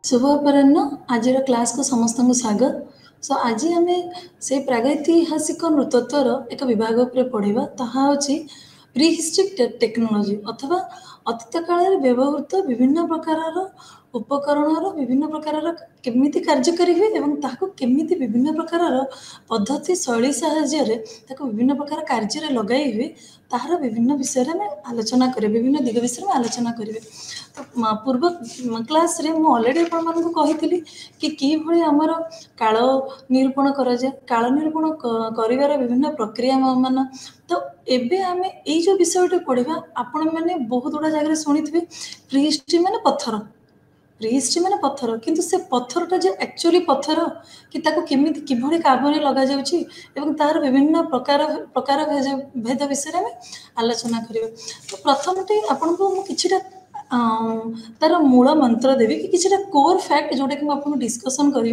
शुभ अपराह्न आज क्लास को समस्त को स्वागत। सो आज आम से प्रागैतिहासिक नृतत्वर एक विभाग पर पढ़ा ताहा हूँ प्री हिस्ट्रिक टेक्नोलोजी अथवा अतीत काल व्यवहृत विभिन्न प्रकार उपकरण विभिन्न प्रकार केमिति कार्यकारी हुए एवं ताकू केमिति विभिन्न प्रकार पद्धति शैली साहाय्य विभिन्न प्रकार कार्य लगाई हुए ताହାର विभिन्न विषय में आलोचना करें विभिन्न दिग विषय में आलोचना करेंगे। तो पूर्व क्लास रे मु ऑलरेडी आपको कही कि भली आमर काल निरूपण कराए काल निरूपण कर विभिन्न प्रक्रिया मान। तो एबे आमे एई जो विषय पढ़ा आपण मैंने बहुत गुड़ा जगह शुणी थे प्री हिस्ट्री माने पत्थर प्री हिस्ट्री माने पत्थर किंतु से पत्थरटा जो एक्चुअली पत्थर कि ताको केमिति किभली काबरे लगा जाउची एवं तार विभिन्न प्रकार प्रकार भेद विषय में आलोचना करिवे। तो प्रथमटे आपनको मु किछिटा तार मूल मंत्र देवी कि किसी कोर फैक्ट जोटा कि आपको डिस्कसन करी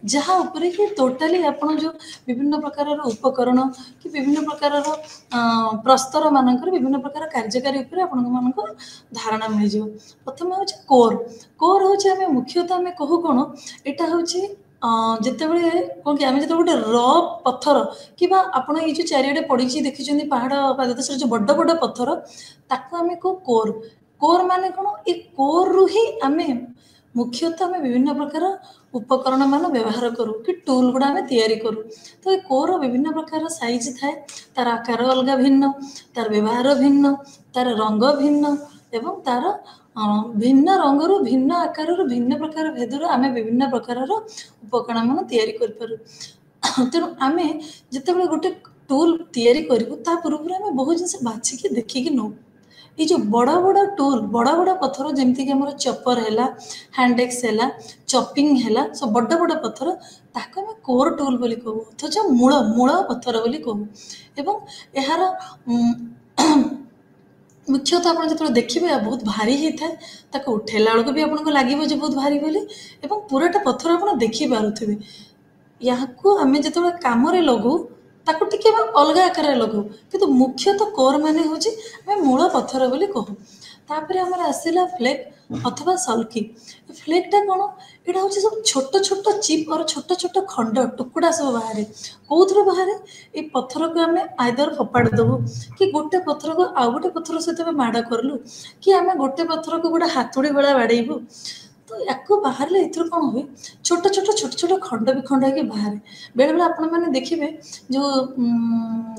जहाँ उपरे कि टोटाली आपन जो विभिन्न प्रकार उपकरण कि विभिन्न प्रकार प्रस्तर मानकर विभिन्न प्रकार कार्यकारी उपरे आपन मानकर धारणा मिल जाव। प्रथम हूँ कोर कोर हूँ आम मुख्यतः आम कहू कौन यहाँ हूँ जितेबाला कौन कि आम जो गोटे र पत्थर कि आपड़ ये जो चारिड़े पड़ी देखी पहाड़ पाददेश जो बड़ बड़ पत्थर ताको आम कहू कोर कोर माने कौन ये कोर रु ही आम मुख्यतः आम विभिन्न प्रकार उपकरण मान व्यवहार करूँ कि टूल गुड़ा आम तैयारी करूँ। तो ये कोर विभिन्न प्रकार साइज थाए तार आकार अलग भिन्न तार व्यवहार भिन्न तार रंग भिन्न एवं तार भिन्न रंगर भिन्न आकार भिन्न प्रकार भेदर आम विभिन्न प्रकार उपकरण मान तैयारी करूँ। तेणु आम जिते गोटे टूल तैयारी करूँ ता पूर्व आम बहुत जिन बाछिकी देखिकी नौ ये जो बड़ बड़ टूल बड़ बड़ पत्थर जमीक आम चपर है हैंडेक्स है चपिंग है सब बड़ बड़ पत्थर ताको आम कोर टूल बोली कहू अथच मूल मूल पत्थर बोली कहू। एवं यार मुख्यतः आप जो देखिए बहुत भारी होता है उठेला बेलू भी आपको लगे बहुत भारी बोली एवं पूराटा पत्थर आप देखिपे यहाँ आम जो कम लगू ताकू टिके अलग आकार लगू कि मुख्यतः कोर माने हूँ आम मूल पत्थर बोली कहू। तापर आमर आसला फ्लेक अथवा सल्की फ्लेकटा कौन यहाँ हूँ सब छोट छोट चिप और छोट छोट खंड टुकड़ा सब बाहर कौन बाहर ये पत्थर को आम आइदर फोपाड़ी देवु कि गोटे पत्थर को आउ गोटे पत्थर सहित माड़ करलु कि आम गोटे पत्थर को गोटे हाथुड़ी भाया बाड़ेबू। तो या बाहर कौन हुए छोट छोट छोट छोट खंड विखंड हो बाहर बेले बेले आपण मैंने देखिए जो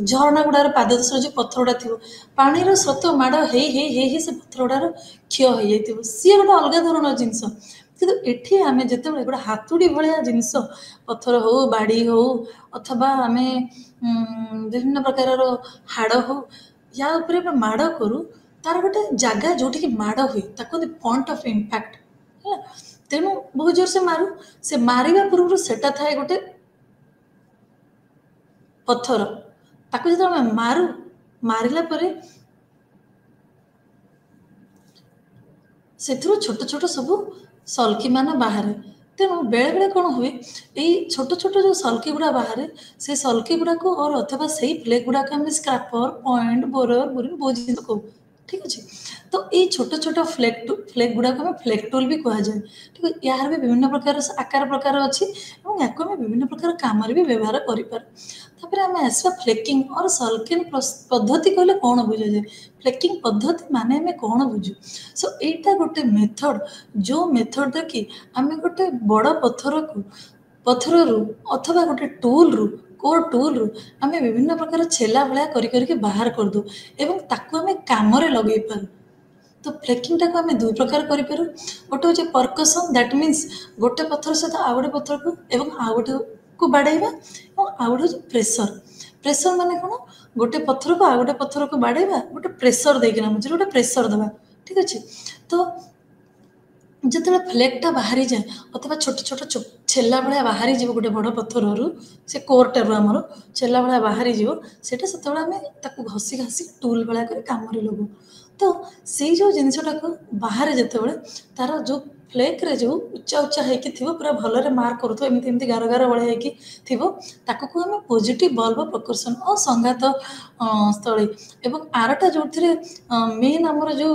झरणा गुड़ार पाददेश जो पत्थर गुड़ा थी पानी स्रोत माड़ हे से पत्थर गुड़ार क्षय हो जाए सी गोटे अलग धरण जिनस कि एठी आम जिते गोटे हाथुड़ी भाया जिनस पत्थर हो बाड़ी हो अथवा आम विभिन्न प्रकार हाड़ हो या माड़ करूँ तार गोटे जगह जोटि माड़ हुए पॉइंट ऑफ इम्पैक्ट है। तेणु बहुत जोर से मारू से मारिबा पूर्व सेटा थाए गोटे पत्थर ताको जो मारू मारिला परे से छोट छोट सब सल्की मान बाहर। तेणु बेले बेले कौन हुए यही छोट छोट जो सल्की गुड़ा बाहर से सल्की गुड़ा को और अथवा से फ्लेक गुड़ा को आम स्क्रापर पॉइंट बोरर बोरिंग बहुत जिन कहू ठीक अच्छे। तो ये छोट छोट फ्लेक गुड़ा को फ्लेक टूल भी कह जाए ठीक है। यार भी विभिन्न प्रकार आकार प्रकार अच्छी और या विभिन्न प्रकार काम भी व्यवहार कर आम आसवा फ्लेकिंग और सल्किंग पद्धति कहले कौन बुझा जाए फ्लेकिंग पद्धति माने आम कौन बुझू। सो यहाँ गोटे मेथड जो मेथड कि आम गोटे बड़ पत्थर रु अथवा गोटे टूल रु कोर टूल रु आम विभिन्न प्रकार छेला भाया करके बाहर करदू एवं ताकू आम काम लगे पार। तो फ्लेकिंग टाक आम दुई प्रकार करूँ गोटे हूँ परकसन दैट मीन्स गोटे पत्थर सहित आउ गोटे पत्थर को एवं आउ गोटे को बाड़ेबा और आउ गोटे हूँ प्रेसर प्रेसर माने कौन गोटे पत्थर को आउ गोटे पत्थर को बाड़ेबा गोटे प्रेसर देकिना मुझे गोटे प्रेसर देवा ठीक अच्छे। तो जिते फ्लेकटा बाहरी जाए अथवा छोट छोट छेला भाया बाहरी जीव गोटे बड़ पत्थर से कोरटार आमर छेला भाया बाहरी जीव सेटा से आम घसी घासी टूल भाया कर काम लगू। तो से जो जिनटा को बाहर जिते तार जो फ्लेक रे जो उच्चा उच्चा होइकी थिबो पूरा भलरे मार्क करूथो एमती एमती गार गार बळे होइकी थिबो ताको को हम पॉजिटिव बल्ब प्रकर्षण और संघात स्थली एवं आरटा जोथिरे मेन हमर जो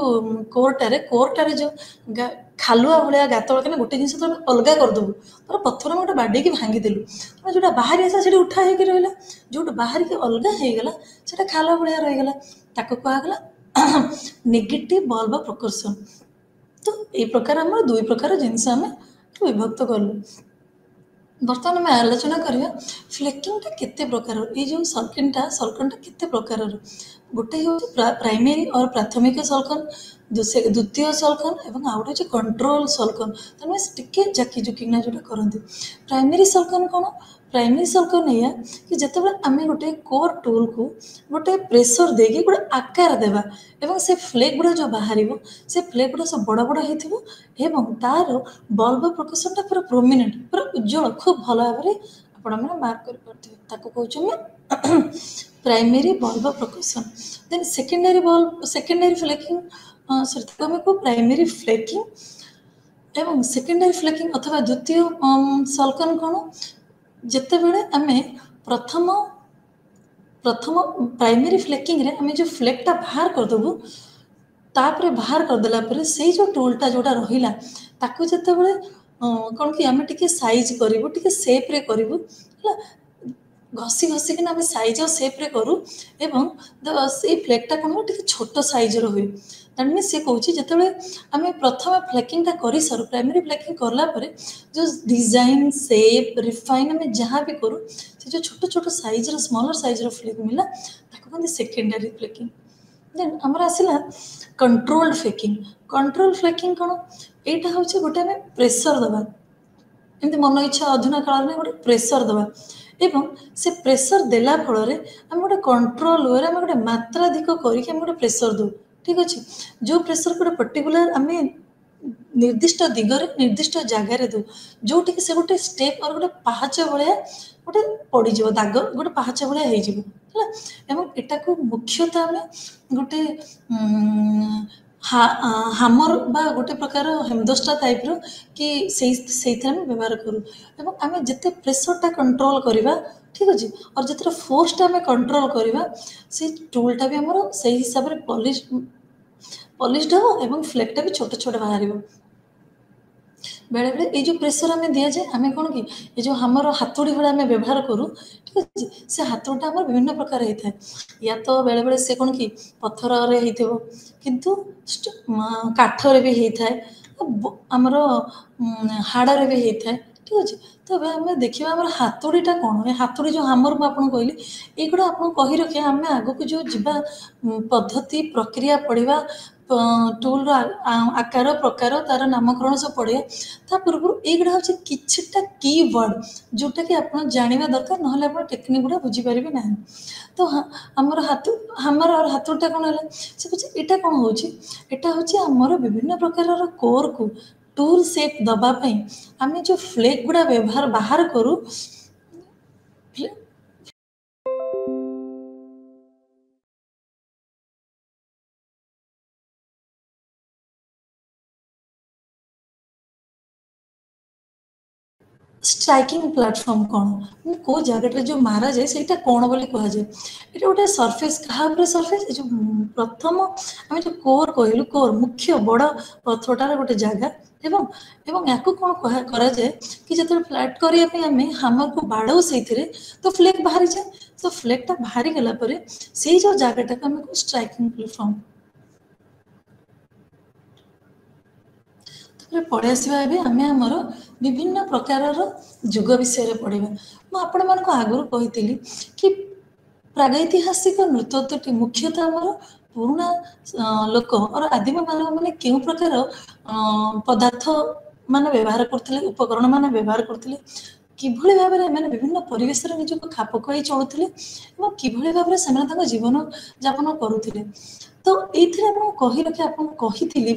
कोरटारे जो खालुआ भलिया गात कि गोटे जिन तो अलग करदेबू तर पथर गोटे बाड़े भांगी देलु जोटा बाहरी आसा से उठा होगी रहा जो बाहर के अलग होगला से खालुआ भलिया रहीगला ताको कहगला नेगेटिव बल्ब प्रकर्षण। तो ये प्रकार आम दुई प्रकार जिनस आम विभक्त कलु। बर्तमान आम आलोचना करवा फ्लेकिंगटा केते प्रकार ये जो सल्कनटा केते प्रकार गोटे हूँ प्राइमरी और प्राथमिक सल्कन द्वितीय सल्कन और आउ गोटे कंट्रोल सल्कन तेनाली टिके जाकी जुकिना जोटा करती। प्राइमरी सल्कन कौन प्राइमरी सल्कन या कि जिते आम गोटे कोर टूल को गोटे प्रेसर देकी गोटे आकार देवा एवं से फ्लेक गुड़ा जो बाहर से फ्लेक गुड़ा सब बड़ बड़ हो तार बल्ब प्रकाशनटा पूरा प्रोमिनेंट पूरा उज्जवल खूब भल भाव में आपण मैंने मार्क कर प्राइमरी बल्ब प्रकाशन। देन सेकेंडरी फ्लेकिंग सॉरी को प्राइमरी फ्लेकिंग एवं सेकेंडरी फ्लेकिंग अथवा द्वितीय सल्कन कौन जिते बड़े आम प्रथम प्राइमरी फ्लेकिंग रे आम जो फ्लेकटा बाहर करदेबू तापर बाहर करदेला से जो टूलटा जोटा रहा ताकू जिते बड़े कौन कि आम टिके साइज करूँ टिके सेप्रे करूँ घसी घसी कि सैज और सेप्रे करूँ एवं से फ्लेक्टा कौन टे छोट सैज हुए दैट मीन सी कौन जिते आम प्रथम फ्लेकिंगटा कर सारू प्राइमरी फ्लेकिंग करापर जो डिजाइन सेप रिफाइन आम जहाँ भी करूँ से जो छोट छोट सैज स्मॉलर सैज फ्लेक मिला कहते सेकेंडरी फ्लेकिंग। देन आमर आसला कंट्रोल्ड फ्लेकिंग। कंट्रोल फ्लेकिंग कौन यहाँ हूँ गोटे आम प्रेसर दबा एमती मन इच्छा अधुना काल में गोटे प्रेसर दबा एवं से प्रेसर देला फल आम गोटे कंट्रोल वे आम गोटे मात्राधिक करके गोटे प्रेसर दू ठीक अच्छे जो प्रेसर गोटे पर्टिकुलर आम निर्दिष्ट दिगरे निर्दिष्ट जगार दू जोटि से गोटे स्टेप और गोटे पाहाच भाया गोटे पड़ज दाग गोटे पाहाच भाया है एवं एटा को मुख्यतः आम गोटे हामर बा गोटे प्रकार हेमदस्ता टाइप रो कि से व्यवहार करूँ एवं आम जिते प्रेसरटा कंट्रोल करवा ठीक अच्छे और जिते फोर्सटा आम कंट्रोल करवा से टूलटा भी आमर से हिसाब से पॉलिश्ड हो एवं फ्लेक्टा भी छोट छोट बाहर बेले बेले ये जो प्रेसर आम दि जाए आम कौन कि ये जो आमर हाथोड़ी भाई आम व्यवहार करूँ ठीक अच्छे से हाथोड़ा आम विभिन्न प्रकार होता है या तो बेले बेले से कौन कि पत्थर किंतु काठरे भी होता है आमर हाड़े भी होता है ठीक अच्छे। तो आम देखा आम हाथोड़ीटा कौन हाथोड़ी जो हामर मुझे कहली युवा आपको कही रखिए आम आग को जो जीवा पद्धति प्रक्रिया पढ़ा टूल आकार प्रकार तार नामकरण सब पढ़िया ता पूर्व युवा हूँ किछटा कीवर्ड जोटा कि आप जाना दरकार ना आप टेक्निक गुड़ा बुझीपारे ना। तो आमर और हाथोटा कौन है से कुछ यहाँ कौन होता हूँ विभिन्न प्रकार कोर को टूल सेप दबापी आम जो फ्लेक गुड़ा व्यवहार बाहर करूँ स्ट्राइकिंग प्लेटफॉर्म कौन को जगह जो मारा जाए से कौन बोली कह जाए ये गोटे सरफेस क्या सरफेस जो प्रथम आम जो कोर कहलु कोर मुख्य बड़ पथरटार गोटे जगह एवं एवं या कौन करा जाए कि जो फ्लैट करने आम हामर को बाड़ू से तो फ्लेक बाहरी जाए तो फ्लेकटा बाहरी गला से जो जगटा को आम स्ट्राइकिंग प्लेटफॉर्म पढ़े आसवा आम आमर विभिन्न प्रकार जुग विषय पढ़ा मुझे आगुरी कही कि प्रागैतिहासिक नृतत्वटी मुख्यतः आमर पुराणा लोक और आदिम मानव मैंने क्यों प्रकार पदार्थ मान व्यवहार करते उपकरण मान व्यवहार करते किभली भाव में विभिन्न परिवेश निजक खाप खुआई चलुते किभली भाव से जीवन यापन करुले। तो ये कही रखे आपको कही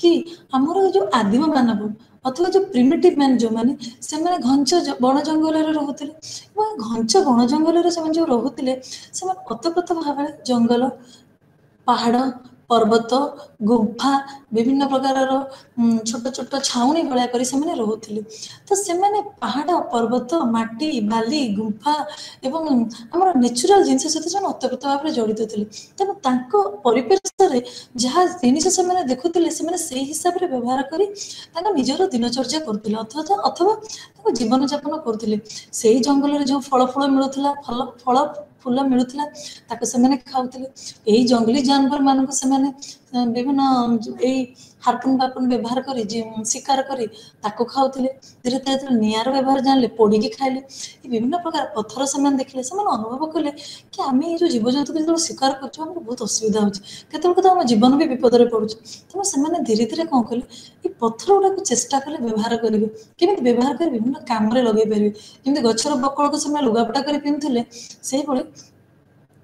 कि आमर जो आदिम मानव अथवा जो प्रिमिटिव मैन जो मैंने से घंच बण जंगल रोते घंच बण जंगल जो रोते से ओतप्रोत भाव जंगल पहाड़ पर्वत गुंफा विभिन्न प्रकार छोट छोट छाउनी भाया कर रोते तो से पहाड़ पर्वत माटी बाली गुंफा एवं आम नेचुराल जिन सहित ओतप्रोत भाव में जड़ित थे तेणु परिवेश जहाँ जिन देखुले से हिसाब से व्यवहार कर निजर दिनचर्या करते अथवा जीवन यापन करते से जंगल जो फल फल मिलूला फल फूल मिलूला खाऊले यही जंगली जानवर मानक से विभिन्न हारपुन बापुन व्यवहार कर शिकार कर खाऊले धीरे धीरे निआर व्यवहार जानले पोड़ी खाइले विभिन्न प्रकार पत्थर से देखिले से अनुभव कले कि आम ये जीवजंतु को जो शिकार कर बहुत असुविधा होते आम जीवन भी विपद में पड़ू तेणु से धीरे धीरे कौन कले ये पत्थर गुड़ा चेष्टा कले व्यवहार करेंगे केमी व्यवहार कर विभिन्न काम लगे पारे जमी गचर बकल को से लुगापटा कर पिंधुले से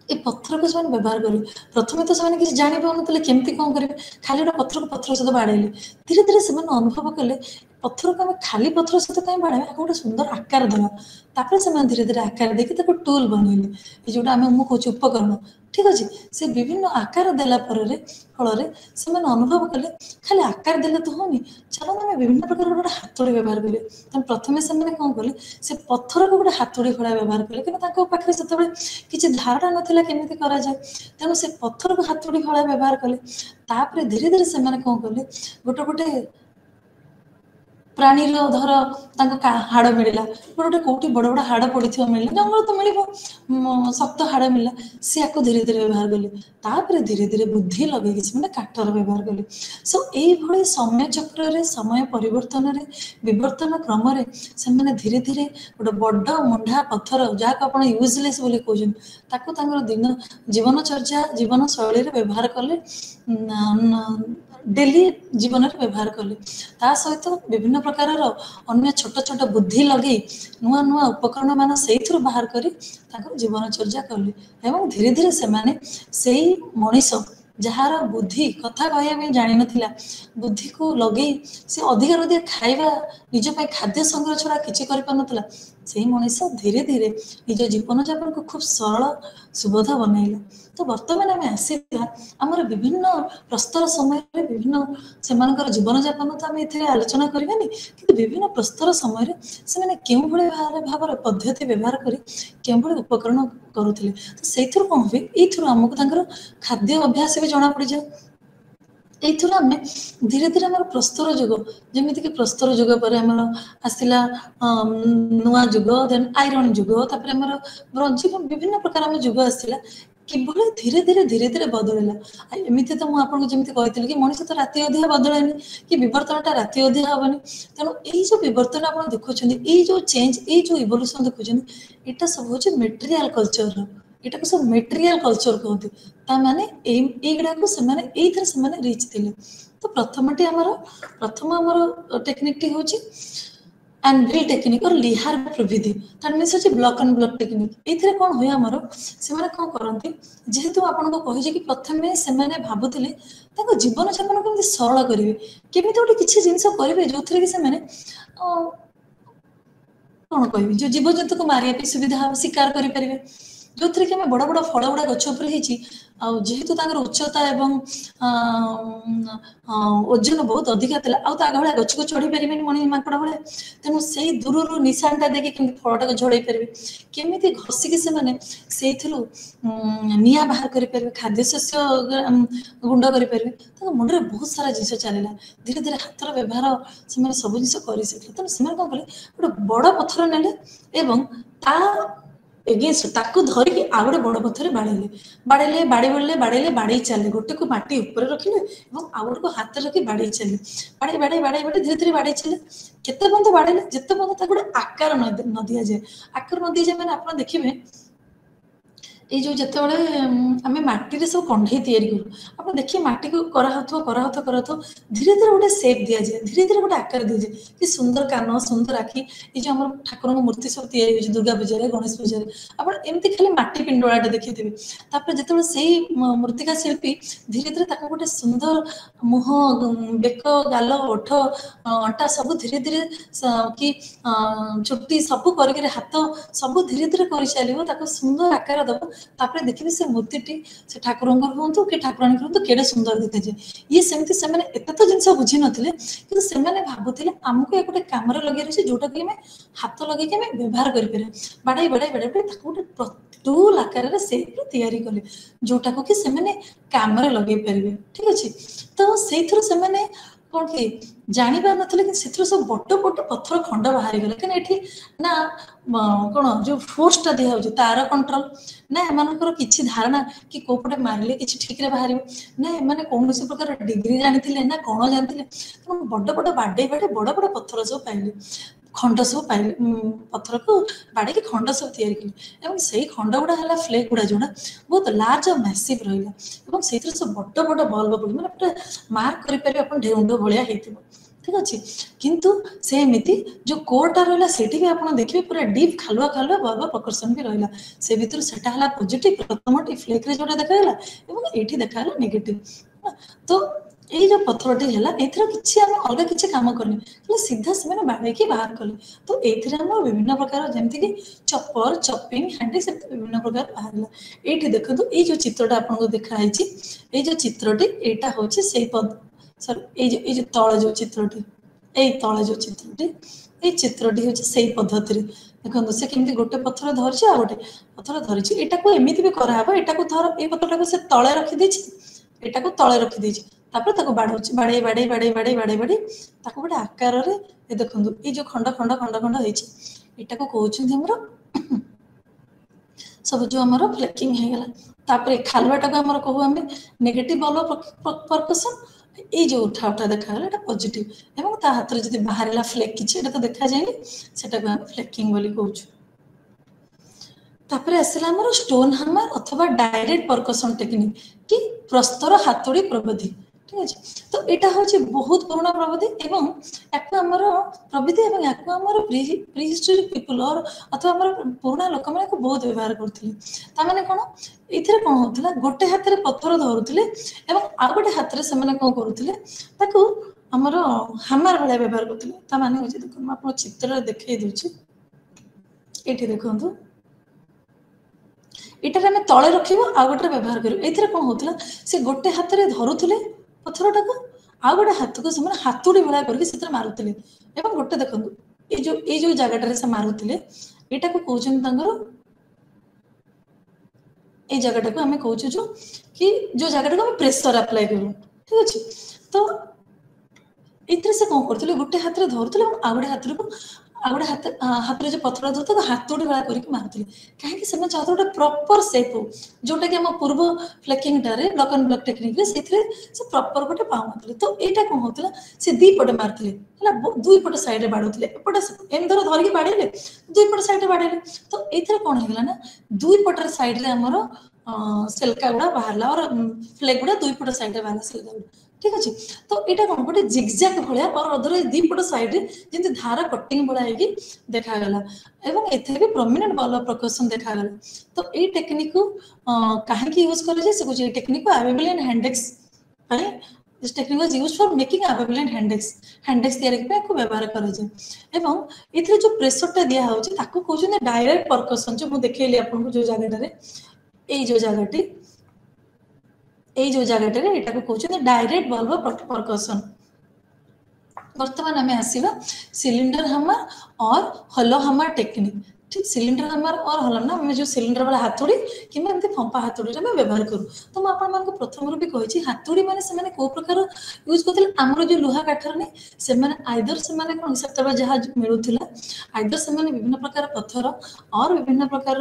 ये पत्थर को ସେମାନେ व्यवहार करें प्रथम तो से किसी जानी पाने केमती कौन करेंगे खाली गोटे पत्थर को पत्थर सहित बाड़ेले धीरे धीरे से अनुभव कले पत्थर को आम खाली पत्थर सहित कहीं बाड़ा गोटे सुंदर आकार देवा तापर से धीरे धीरे आकार देखिए टूल बनइले ये जोटा आम मुझे कहूँ उपकरण ठीक अच्छे से विभिन्न आकार देला फल से अनुभव कले खाली आकार देले तो होनी चलो आम विभिन्न प्रकार गोटे हाथोड़ी व्यवहार करें तेनाली प्रथम से कौन कले से पत्थर को गोटे हाथोड़ी खड़ा व्यवहार कले कि पाखे से किसी धारणा नाला केमी करा जाए तेणु से पत्थर को हाथोड़ी खड़ा व्यवहार कले तापर धीरे धीरे से कौन कले गोटे गोटे प्राणी धर हाड़ मिलला गोटे कौटी बड़ बड़ हाड़ पड़ी मिलला जंगल तो मिल शक्त हाड़ मिलला सी आपको धीरे धीरे व्यवहार कले तापर धीरे धीरे बुद्धि लगे से काठर व्यवहार कले सो ये समय चक्र समय परिवर्तन विवर्तन क्रम से धीरे धीरे गोटे बड़ मुंडा पत्थर जहाँ आप यूजलेस बोली कहते दिन जीवनचर्या जीवन शैली व्यवहार कले डेली जीवन में व्यवहार कले ता सहित विभिन्न प्रकार अन्य छोट छोट बुद्धि लगे नुआ नुआ उपकरण मान से बाहर कर जीवनचर्या कले एवं धीरे धीरे से मनीष जार बुद्धि कथा कहया जानी नथिला बुद्धि को लगे से अधिक अधिक खाइबा निज खाद्य संग्रह छड़ा किसी कर पारनथला से मनीष धीरे धीरे निज जीवन यापन को खूब सरल सुबोध बनैला तो बर्तमान आम आसला आमर विभिन्न प्रस्तर समय विभिन्न से जीवन यापन तो आम ये आलोचना करवानी कि विभिन्न प्रस्तर समय से भाव पद्धति व्यवहार कर उपकरण करुले तो से कौन हुए ये आमको खाद्य अभ्यास भी जना पड़ जाए ये आम धीरे धीरे आम प्रस्तर जुग जमीक प्रस्तर जुग पर आम आसला नुआ जुग देन आयरन जुग तापर आम ब्रंज विभिन्न प्रकार आम जुग आसला किभली धीरे धीरे धीरे धीरे बदलला एमती तो मुझे जमी कही कि मनीष तो राति अधिका बदलानी कि बर्तनटा राति अधिका हेनी तेणु ये जो बर्तन आप देखुं ये जो चेंज ये जो इवोल्यूशन देखुं यहाँ सब हूँ मेटेरियल कल्चर यहाँ को सब मेटेरियल कल्चर कहते ताने युवा को से रिच थे तो प्रथम आमर टेक्निक टी हूँ एंड्रिल टेक्निक और लिहार प्रविधि दैट मीन्स होची ब्लॉक एंड ब्लॉक टेक्निक एथिरे कोन होय हमरो से माने कोन करंती जेहेतु आपन को कहि जे कि प्रथमे से माने भाबुतिले ताको जीवन यापन केमि सरल करिवे केमि तो किछि जिंस करिवे जोथरे कि से माने कोन कहबी जो जीव जंतु को मारिया पे सुविधा शिकार करि परिवे जो थी कि बड़ बड़ फल गुड़ा गछ जेहेतु उच्चता एवं ओजन बहुत अधिका भाया गच को चढ़ी पारे मणि माकड़ भाया तेणु से दूर निशानटा देखिए कमी फलटा को झड़े पारे केमी घसिकी से निआ बाहर करें खाद्य शस्य गुंड करें मुंडे बहुत सारा जिन चलला धीरे धीरे हाथर व्यवहार से सब जिन कर तेणु से कौन कले गोटे बड़ पत्थर ने एगेन्स्ट ताकू धरिकी आ गए बड़ पत्थर बाड़े बाड़े चले गोटे को माटी ऊपर रखिले आ गोटे को हाथ रखी बाड़े चले बाड़े धीरे धीरे बाड़े चले केते बंद बाड़े जिते बंद गोटे आकार न दि जाए आकार न दि जाए मैंने आप देखिए ये जो जिते आम मटी सब कंढे करूँ आप देखिए मटी को करा धीरे धीरे गोटे सेप दि जाए धीरे धीरे गोटे आकार दि जाए कि सुंदर कान सुंदर आखि ये जो आम ठाकुर मूर्ति सब या दुर्गा पूजा गणेश पूजा आप एमती खाली मटी पिंडलाटे देखिए जो से मूर्तिका शिल्पी धीरे धीरे गोटे सुंदर मुह बेक गाल ओठ अंटा सब धीरे धीरे कि चुट्टी सब कर हाथ सब धीरे धीरे कर चलो सुंदर आकार दब तापर देखिए से मूर्ति से ठाकुर हूँ कि ठाकुराणी हूँ केड़े सुंदर दिखे जाए ये सेमती से एत तो जिन बुझी नथिले कि से भावुले आमको गोटे कम लगे जोटा कि हाथ लगे व्यवहार करें बाड़ाई बाड़ाई बाड़ाई बाड़ाई गोटे टूल आकार से तैयारी कले जोटा को कि कम लगे पारे ठीक अच्छे तो से कौन कि जानी पार नथिले कि से सब बड़ बड़ पत्थर खंड बाहरी गले कहीं ना कौन जो फोर्सटा दिया तार कंट्रोल ना एमनकर किसी धारणा कि कौ पटे मारे कि ठीक बाहर ना एम कौन प्रकार डिग्री जानी ना कौन जानते बड़ बड़ बाडे बाडे बड़ बड़ पत्थर सब पाइले खंड सब पाइले पत्थर को बाड़े खंड सब तैयारी से खंड गुड़ा है फ्लेग गुड़ा जोड़ा बहुत लार्ज और मैसिव रहा से सब बड़ बड़ बल्ब पड़ मैंने पूरा मार्क करें ढेउंड भाया ठीक अच्छे किंतु से एमती जो कोरटा रहा से भी आप देखिए पूरा डीप खालुआ खालुआ बल्ब प्रकर्षण भी रहा से भर से पॉजिटिव प्रथम फ्लेक जो देखा ये देखा नेगेटिव तो ये जो पत्थर है किसी आम अलग किसी कम करनी सीधा से बाड़े बाहर कले तो ये विभिन्न प्रकार जमीक कि चपर चपिंग हैंडी से विभिन्न प्रकार बाहर ये देखो ये जो चित्रटा आपको देखाई ये जो चित्रटी यहाँ हूँ से पद सॉरी ये जो तले जो चित्रटी ये तले जो चित्रटी ये चित्रटी हूँ से पद्धति देखो से कमी गोटे पत्थर धरची आ गोटे पत्थर धरची यहाँ को एमती भी कराब यहाँ को धर ये पत्थर को से तले रखीदे यहाँ को तले रखीदे बाड़े बाड़े बाड़े बाड़े बाड़े बाड़े बाड़े गोटे आकार देखो ये जो खंड खंड खंड खंड होटा को कहते सब जो आम फ्लेकिंग होगा खालुआटा को आम कहू आम नेगेटिव बल्ब परकसन ये जो उठा उठा देखा पॉजिटिव एवं ता हाथ में जब बाहर फ्लेक किसी तो देखा जाए सेटा को फ्लेकिंग बोली कहूँ तापर आसला आमर स्टोन हामर अथवा डायरेक्ट परकसन टेक्निक कि प्रस्तर हाथोड़ी प्रविधि ठीक अच्छे तो यहाँ हूँ बहुत पुराना प्रविधि एवं यामर प्रविधि प्रीहिस्टोरिक पीपल और अथवा पुराना लोक मैंने बहुत व्यवहार करते कौन ये कौन होता गोटे हाथ में पत्थर धरुले आ गए हाथ में कौन करुले आमर हामर भाया व्यवहार करते माने देखो आप चित्र देखई दूसरी ये देखु यहाँ आम तले रखा आ गए व्यवहार कर कौन होता से गोटे हाथ में धरुले पत्थरटा को आ गए हाथ को हाथुड़ी भाया करके मारुले गोटे देखो ये जो जगह से मारुले यहाँ को कहते ये जगह को आम कहूँ जो कि जो जगह को प्रेशर अप्लाई करूँ ठीक अच्छे तो ये से कौन करते गोटे हाथ में धरुले आ गए हाथ को आ गए हाथ में जो पत्थर धरते हाथोड़ी भाया करके मारुले कहीं चाहते गोटे प्रॉपर शेप हो जोटा कि आम पूर्व flaking block and block technique से प्रॉपर गोटे पाऊन तो यहाँ कौन होता से दी पटे मारते दुई पट साइड बाड़ुले एपटे एम धर धरिकी बाड़े दुई पट साइड बाड़े तो ये कौन होगा ना दुई पटर साइड रे आमर सेल्का गुड़ा बाहर और फ्लेग गुड़ा दुई पट साइड बाहर सेल्का गुड़ा ठीक अच्छे तो यहाँ कौन गोटे जिगजैग भाया और अदर दीपट साइड जमी धार कटिंग भाई देखागला एवं एथे भी प्रोमिनेंट बल्ब प्रकर्षण देखागला तो ये टेक्निक को कहीं यूज कर टेक्निक को Abbevillian handaxes this technique was used for making Abbevillian handaxes तैयारी को व्यवहार कर जो प्रेशरटा दिया होची ताको कहउछन डायरेक्ट परकर्षण जो मु देखैली आपन जो जगह जो जगह यहाँ को कहते डायरेक्ट बल्ब परकर्षण बर्तमान आम आसवा सिलिंडर हामर और हलो हामर टेक्निक ठीक सिलिंडर हामर और हलो ना आम जो सिलिंडर वाला हाथुड़ी कि फंपा हाथुड़ी व्यवहार करूँ तो मुझे आपको प्रथम भी कही हाथुड़ी मैंने कौ प्रकार यूज करते आमर जो लुहा काठर नहीं से आइदर से कौन से जहाँ मिलूला आइदर से विभिन्न प्रकार पत्थर और विभिन्न प्रकार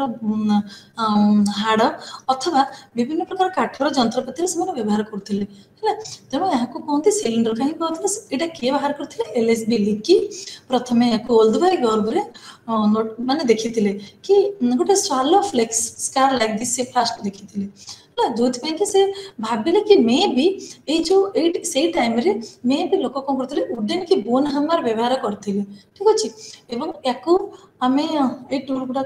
हाड़ अथवा विभिन्न प्रकार काठर जंत्रपाति से व्यवहार करते तेणु यहाँ कहते सिलिंडर कहीं कहते यहाँ किए बाहर करते एलएसबी लिखी प्रथम या ओल्ड भाई गर्भ माने देखी कि गोटे shallow flakes scar like this से फास्ट देखी जो कि से भाविले कि मे भी ये जो से टाइम रे मे भी लोक कौन करते वुडन की बोन हामर व्यवहार करते ठीक अच्छे एवं या आम ये टूल गुड़ा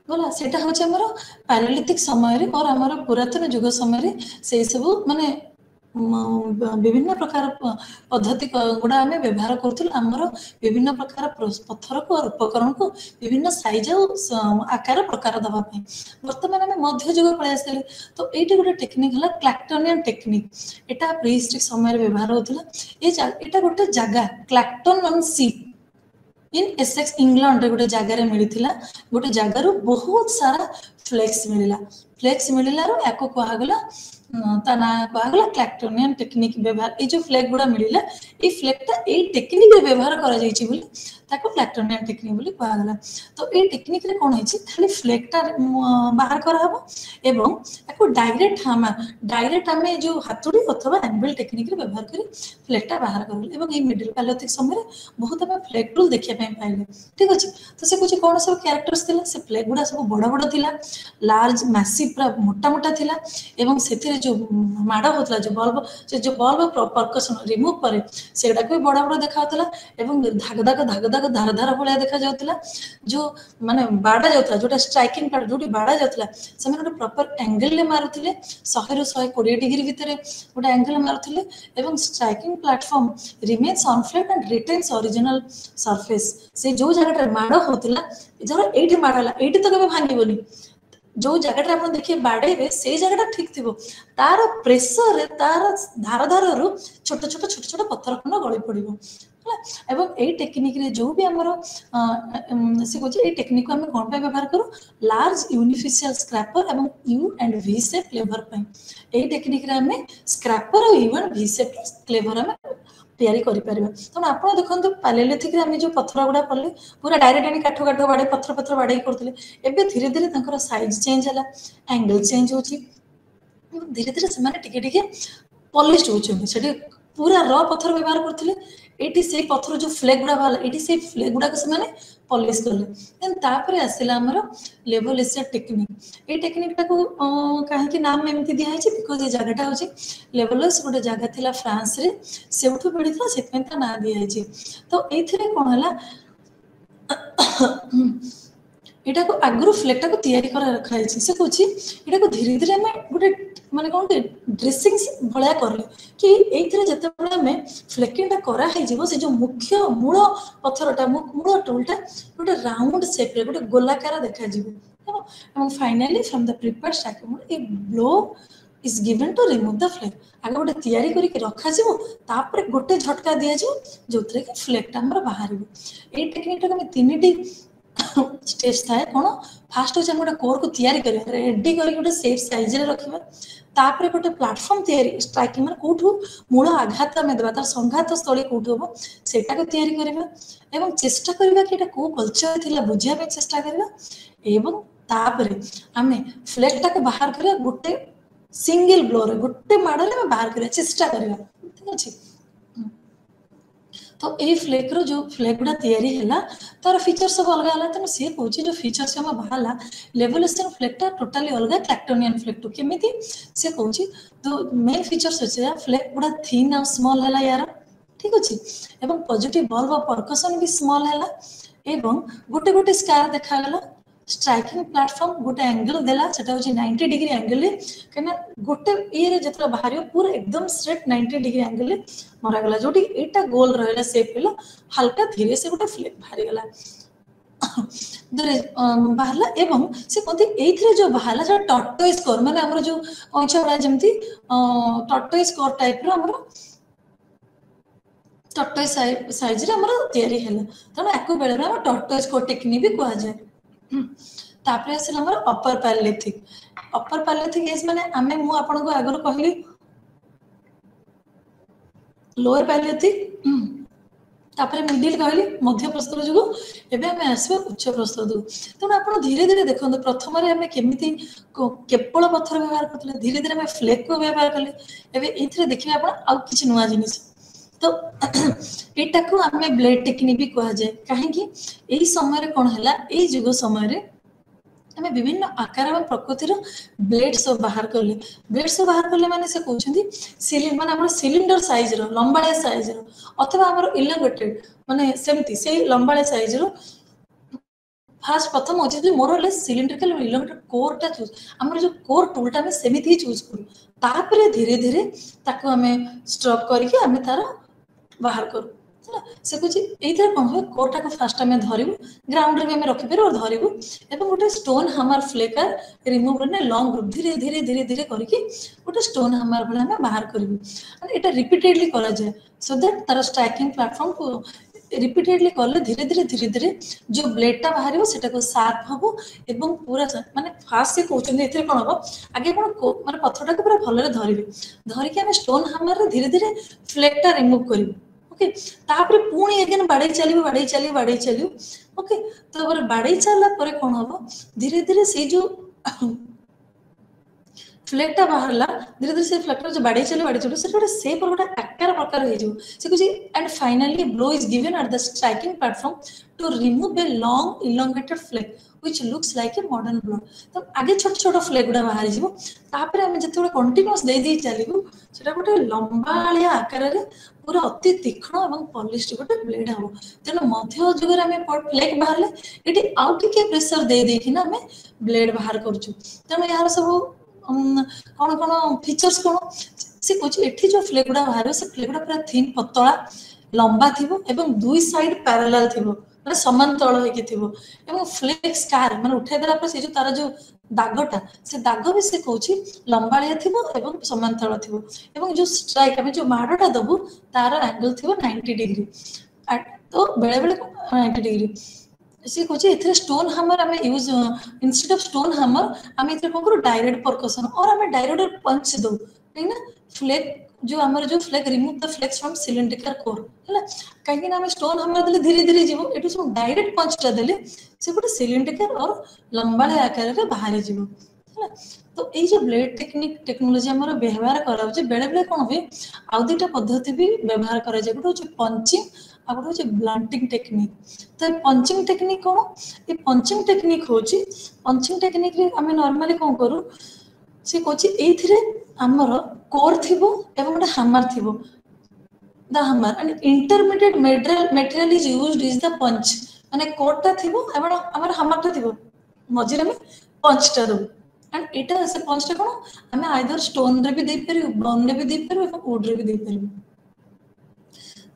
गला से हूँ पालियोलिथिक समय और आमर पुरातन जुग समय से सब माने विभिन्न प्रकार पद्धति गुड़ा आम व्यवहार करूँ आमर विभिन्न प्रकार पत्थर को और उपकरण को विभिन्न साइज आकार प्रकार दवाई बर्तमान आम मध्ययुग पलि आसले तो ये गोटे टेक्निक है क्लैक्टोनियन टेक्निक एटा प्रीहिस्टोरिक समय व्यवहार होता ये गोटे जगह Clacton on sea in Essex England रे गोटे जगार मिलता गोटे जगार बहुत सारा फ्लेक्स मिलला याको कहगला ता ना कहगला क्लैक्टोनियन टेक्निक व्यवहार ये जो फ्लैग गुड़ा मिलला ये फ्लैगटा ये टेक्निक रे व्यवहार करा जायछि बोली ताको क्लैक्टोनियन टेक्निक बोली कहगला तो ये टेक्निक रे कोन होइछि खाली फ्लैगटा बाहर करा हबो एवं याको डायरेक्ट हमें जो हाथुड़ी अथवा एंगल टेक्निक रे व्यवहार करी फ्लैगटा बाहर करल एवं ये मिडिल पैलियोलिथिक समय बहुत हमें फ्लैग टूल देखिया पय पाइले ठीक अछि तो से कुछ कोन सब कैरेक्टर्स थिला से फ्लैग गुड़ा सब बड़ बड़ थिला लार्ज मैसिव पूरा मोटा मोटा थिला एवं सेथिरे जो माड़ होतला जो बल्ब परकशन रिमूव करे सेडा को बड़ा बड़ा देखा होतला एवं धाग धाग धार धार भलिया देखा जाउतला जो माने बाड़ा जाउतला जोटा स्ट्राइकिंग पार्ट जोटी बाड़ा जाउतला से माने प्रॉपर एंगल ले मारुथिले 100 ରୁ 120 डिग्री भितरे गोटे एंगल मारुथिले एवं striking platform remains on flat and retains original surface से जो जगह माड़ होतला जरा एठी माड़ला एठी तो कबे भांगीबोनी जो जगह आप देखिए बाड़े से जगह ठीक थी तार प्रेसर तार धार धार रु छोट छोट पत्थर खंड गली पड़ो एवं यही टेक्निक रे जो भी आमर से कहे ये टेक्निक को आम कौन व्यवहार करूँ लार्ज यूनिफिशियल स्क्रैपर एवं you and V shape clever यही टेक्निक रे आम स्क्रैपर और you and V shape clever आम तैयारी करें तेणु आप देखते पैलियोलिथिक आम जो पत्थर गुड़ा पड़े पूरा डायरेक्ट आनी काठ काठ बाड़े पत्थर बाड़े करते एवं धीरे धीरे साइज चेंज है एंगल चेंज हो धीरे धीरे से पॉलिश होती पूरा र पत्थर व्यवहार करते ये से पत्थर जो फ्लैग गुड़ा बाहर ये से फ्लैग गुड़ा से पॉलिश कले देन तापर आसला आमर लेवोलेसिया टेक्निक ये टेक्निकटा को कहीं नाम एमती दिखाई बिकज ये जगहटा हूँ लेवोलेस गोटे जगह थिला फ्रांस रे सेउठु पड़ीथा से ना दिखाई तो ये कौन है यहाँ को आगु फ्लैगटा को तैयारी कर रखाई से कौन यहाँ को धीरे धीरे आम गोटे माने कौन ड्रेसिंग भाया करें कि ये जिते आम फ्लेकिंगटा कराई से जो मुख्य मूल पत्थरटा मूल टूलटा गोटे राउंड सेप गोटे गोलाकार देखा finally from the prepared striking a blow is given to remove the flake आगे गोटे तैयारी करके रखा तापर गोटे झटका दि जाए जो कि फ्लैगटा बाहर ये टेक्निकटा आम तीन स्टेज थाए कौन फास्ट हो गोटे कोर को तैयारी कर रेडी कर सेफ साइज रे रखा तापर गोटे प्लाटफर्म तैयारी स्ट्राइकिंग मैं कौटू मूल आघात आम देवा तार संघात स्थली कौटू हम सेटा को तैयारी करबा एवं चेष्टा करबा कि एटा को कल्चर थिला बुझिया पे चेष्टा करबा एवं तापर आम फ्लैगटा को बाहर करबा गोटे सिंगल ब्लो रे गोटे माड़ रे बाहर करबा चेष्टा करबा ठीक अछि तो ये फ्लैग रो जो फ्लैग गुड़ा तैयारी है तार फीचर सब अलग अलग तेनाली सी कौन जो फीचर्स हम बाहर लेवोलेसियन फ्लैगटा टोटाली अलग क्लैक्टोनियन फ्लैग टू केमी सी कौन तो मेन फीचर्स अच्छे फ्लैग गुड़ा थीन और स्मॉल है यार ठीक अच्छे एवं पॉजिटिव बल्ब और परकशन भी स्मॉल है एवं गोटे गोटे स्कार देखागला स्ट्राइकिंग प्लेटफॉर्म गोटे एंगल देला सेटा होची 90 डिग्री एंगल कना गोटे ये जतरा बाहर पूरा एकदम स्ट्रेट 90 डिग्री एंगल मरा गला जोटी एटा गोल रहला शेप हेला हल्का धीरे से गोटे फ्लैग बाहर गला बाहरला एवं से कहते एथरे जो बाहरला जो टॉर्टोइज कोर माने हमर जो कंचा वाला जेमती टॉर्टोइज कोर टाइप रो हमर टॉर्टोइज साइज रे हमर तयारी हैला तनो एको बेले रे हम टॉर्टोइज कोर टेक्निक भी कहा जाय तापर आसे हमर अपर पैलियोलिथिक एज माने आमे मु आपन को आगर कहली लोअर पैलियोलिथिक तापर मिडिल कहली मध्य प्रस्तर जुग एबे हमें आसबे उच्च प्रस्तर जुग तण आपण धीरे धीरे देखो प्रथम रे हमें केमिति केवल पत्थर व्यवहार करथले धीरे धीरे हमें फ्लैग को व्यवहार करले एबे एथरे देखिबे आपण आ किछ नुवा जिनिस तो एटा को हमें ब्लेड टेक्निक भी कहा जाए कहीं यही समय कौन है यही जुग समय हमें विभिन्न आकार और प्रकृतिर ब्लेड सब बाहर कले माने से कहते सिलिंडर सिलिंडर साइज रो लंबाड़िया साइज रो अथवा आमर इलांगेटेड माने सेमती से लंबाड़िया साइज रो फास्ट प्रथम अच्छे मोर हेल्ले सिलिंड्रिकल इलामेंटर कोरटा चूज आम जो कोर टूलटा आम सेमती ही चूज करूँ तापर धीरे धीरे ताको आम स्ट्रक करके आम तार बाहर करूँ से कुछ ये कौन हुए कोरटा को फास्ट आम धरबू ग्राउंड में रखिपर और धरबू एवं गोटे स्टोन हामर फ्लेकर रिमूव ने लंग ग्रुप धीरे धीरे धीरे धीरे करके गोटे स्टोन हामर भाई आम बाहर करूँ यहाँ रिपीटेडली करा जाए सो दैट तार स्ट्राइकिंग प्लेटफॉर्म को रिपीटेडली कले धीरे धीरे धीरे धीरे जो ब्लेडटा बाहर से सार्प हम एवं पूरा माने फास्ट से कहते कौन हम आगे कौन माने पत्थरटा को पूरा भलरे धरवे धरिकी आम स्टोन हामर धीरे धीरे फ्लेकटा रिमूव करूँ ओके तापर पुणी अगेन बाड़े चलू ओके तो बाड़े चलला कौन हम धीरे धीरे से जो फ्लेक्टा बाहर धीरे धीरे से फ्लेक्टर जो बाड़े चलू से गोटे सेप और गोटे आकार प्रकार हो and finally blow is given at the striking platform to remove a long elongated flake which looks like a modern blood तो आगे छोट छोट फ्लेक गुडा बाहर जीवो तापर हम जते कंटीन्यूअस दे दे चलिबो सेटा गोटे लंबालिया आकार रे पूरा अति तीक्ष्ण एवं पॉलिश्ड गोटे ब्लेड हबो तेनो मध्य जुगर हम फ्लेक बाहरले एटी आउ टिके प्रेशर दे देखि ना हम ब्लेड बाहर करछु तेनो यार सब कौन कौन फीचर्स कौन से कुछ एठी जो फ्लेक गुडा बाहर से फ्लेक गुडा पूरा थिन पतला लंबा थिबो एवं दुई साइड पैरेलल थिबो माने समांतर होके थिबो एवं फ्लेक स्कार माने उठे देला पर से जो तार जो दागटा से दाग भी से कहूची लंबालिया थिबो एवं समांतर थिबो एवं जो स्ट्राइक हम जो माडटा दबु तार एंगल थिबो 90 डिग्री तो बेले बेले 90 डिग्री सी कहूँ ए स्टोन हामर आम use instead of stone hammer आम ए कौन करूँ डायरेक्ट परकसन और आम डायरेक्ट पंच दो कहीं फ्लेक जो आमर जो flake remove the flakes from cylindrical core है कहीं आम स्टोन हामर देले धीरे धीरे जीव एटू सब डायरेक्ट पंचटा देले से गोटे सिलिंड्रिकल और लंबाड़े आकार में बाहर जीव है तो ये जो ब्लेड टेक्नोलोजी आम व्यवहार कराऊे बेले बेले कौन हुए आउ दुटा पद्धति भी व्यवहार करा जाए गोटे हूँ पंचिंग आ गोटे हूँ ब्लंटिंग टेक्निक तो पंचिंग टेक्निक कौन ये पंचिंग टेक्निक हूँ पंचिंग टेक्निक आम नॉर्मली कौन करूँ से कहूँ आमर कोर थी एवं गोटे हामर थी the hammer and intermediate material is used is the punch माने कोरटा थी एवं आमर हामरटा थी मझे में पंचटा दो एंड एटा से पंचटा कौन आम आइदर स्टोन रे भी दे पारू बोन रे भी दे पारू एवं वुड रे भी दे पारू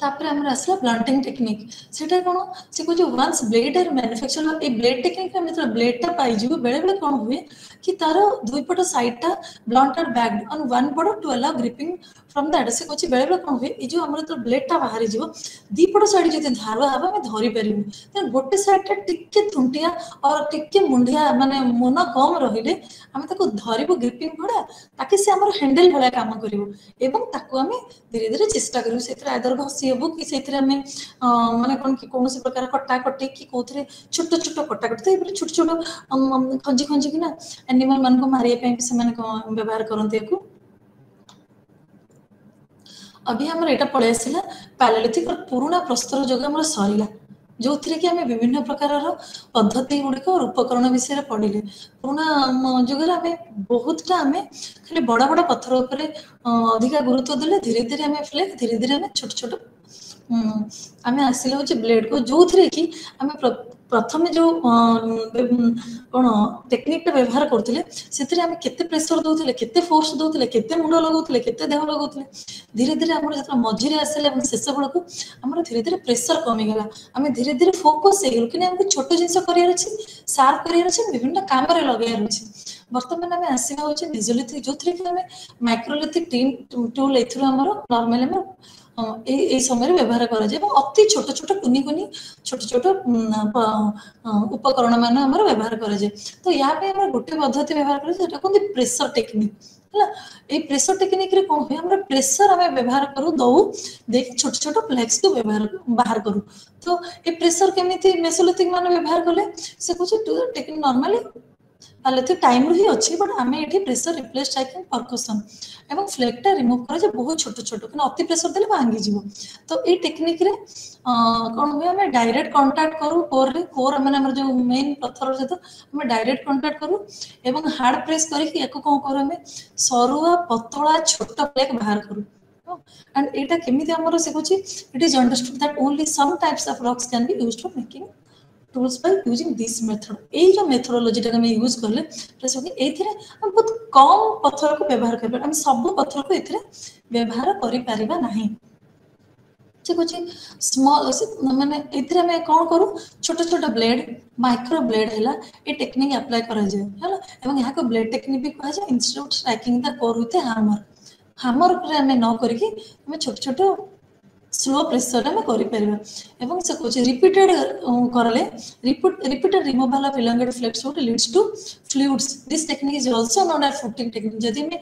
तापर हमर आसला ब्लंटिंग टेक्निक सेटा कोन से को जो once blade are manufacture a blade technique में मतलब ब्लेड ता पाई जीव बेले बेले कोन हुए कि तार दुई पट साइड ता blunt or backed on one part to allow gripping from that से कोची बेले बेले कोन हुए ए जो हमर तो ब्लेड ता बाहर जीव दी पट साइड जति धारवा हबा में धरि परिबु त गोटे साइड ता टिके थुंटिया और टिके मुंडिया माने मोना कम रहिले हम ताको धरिबु ग्रिपिंग भडा ताकि से हमर हैंडल भला काम करिवो एवं ताको हम धीरे धीरे चेष्टा करिवु सेत्र आदर घसी हेबु कि सेत्र हम माने कोन कि कोनोसी प्रकार कट्टा कट्टी कि कोथरे छोट छोट कट्टा कट्टी तो छोट छोट खंजी खंजी कि ना एनिमल मान को मारिया पे से माने व्यवहार करनते को अभी हमर एटा पळे आसिला पैलेलिथिक और पुराना प्रस्तर जोग हमर सरीला जो थी कि आम विभिन्न प्रकार पद्धति गुड़िक और उपकरण विषय पढ़िले पुराना जुगर आम बहुत आम खाली बड़ा बड़ा पत्थर उपर अधिका गुरुत्व देले धीरे धीरे आम फ्लेक धीरे धीरे आम छोट छोट आम आसिले हूँ ब्लेड को जो थी कि आम प्रथम जो कौन टेक्निक व्यवहार करते से आम केते प्रेशर दौले केते फोर्स दौले केते मुंड लगौले केते देह लगौले धीरे धीरे आम जो मझीरे आसले शेष बेलू आम धीरे धीरे प्रेशर कमीगला आम धीरे धीरे फोकस हो कि आमको छोट जिन कर सार्प कर विभिन्न काम लगे बर्तमान आम आसवा हूँ मेजोलिथिक जो थी कि आम माइक्रोलिथिक टूल ए नॉर्मली ये समय व्यवहार करा जाए अति छोट छोट कुनी कुनी छोट छोट उपकरण मान व्यवहार करा जाए तो यहाँ पे हम गोटे पद्धति व्यवहार करें कहते प्रेशर टेक्निक है ये प्रेशर टेक्निक रे कौन हुए हम प्रेशर आम व्यवहार करूँ दौ देख छोट छोट फ्लेक्स को व्यवहार बाहर करूँ तो ये प्रेशर केमी मेसोलिथिक मान व्यवहार कले से कुछ टेक्निक नॉर्मली पैलेलिथिक टाइम ही अच्छी बट आम ये प्रेशर रिप्लेस स्ट्राइकिंग परकसन एवं फ्लेक्टा रिमूव कर बहुत छोट छोट कि अति प्रेशर देले भांगी जीव तो ये टेक्निक रे कौन हुए आम डायरेक्ट कांटेक्ट करूँ कोर मैंने जो मेन पत्थर सहित आम डायरेक्ट कांटेक्ट करूँ एवं हार्ड प्रेस करके कौन करूँ आम सरुआ पतला छोट फ्लेक बाहर करूँ एंड एटा केमिति हमरो से कुछ it is understood that only some types of rocks can be used for making tools by using this method. এই যে মেথোডোলজিটা আমি ইউজ করলে প্লাস এইଥିରେ ଆମେ ବହୁତ କମ ପଥରକୁ ବ୍ୟବହାର କରିବା ଆମେ ସବୁ ପଥରକୁ ଏଥିରେ ବ୍ୟବହାର କରିପାରିବା ନାହିଁ ठीक अच्छे स्मॉल माने एथिरे में कौन करू छोटे छोटे ब्लेड माइक्रो ब्लेड हैला ए टेक्निक अप्लाई करा जाय हैला एवं यहाँ को ब्लेड टेक्निक भी कहा जाय instead of striking the core with hammer hammer रे हमें न करके हमें छोटे छोटे स्लो प्रेशर में करि परबा एवं से कुछ रिपीटेड करले repeated removal of elongated flex wood leads to fluids this technique is also known as footing technique जदि में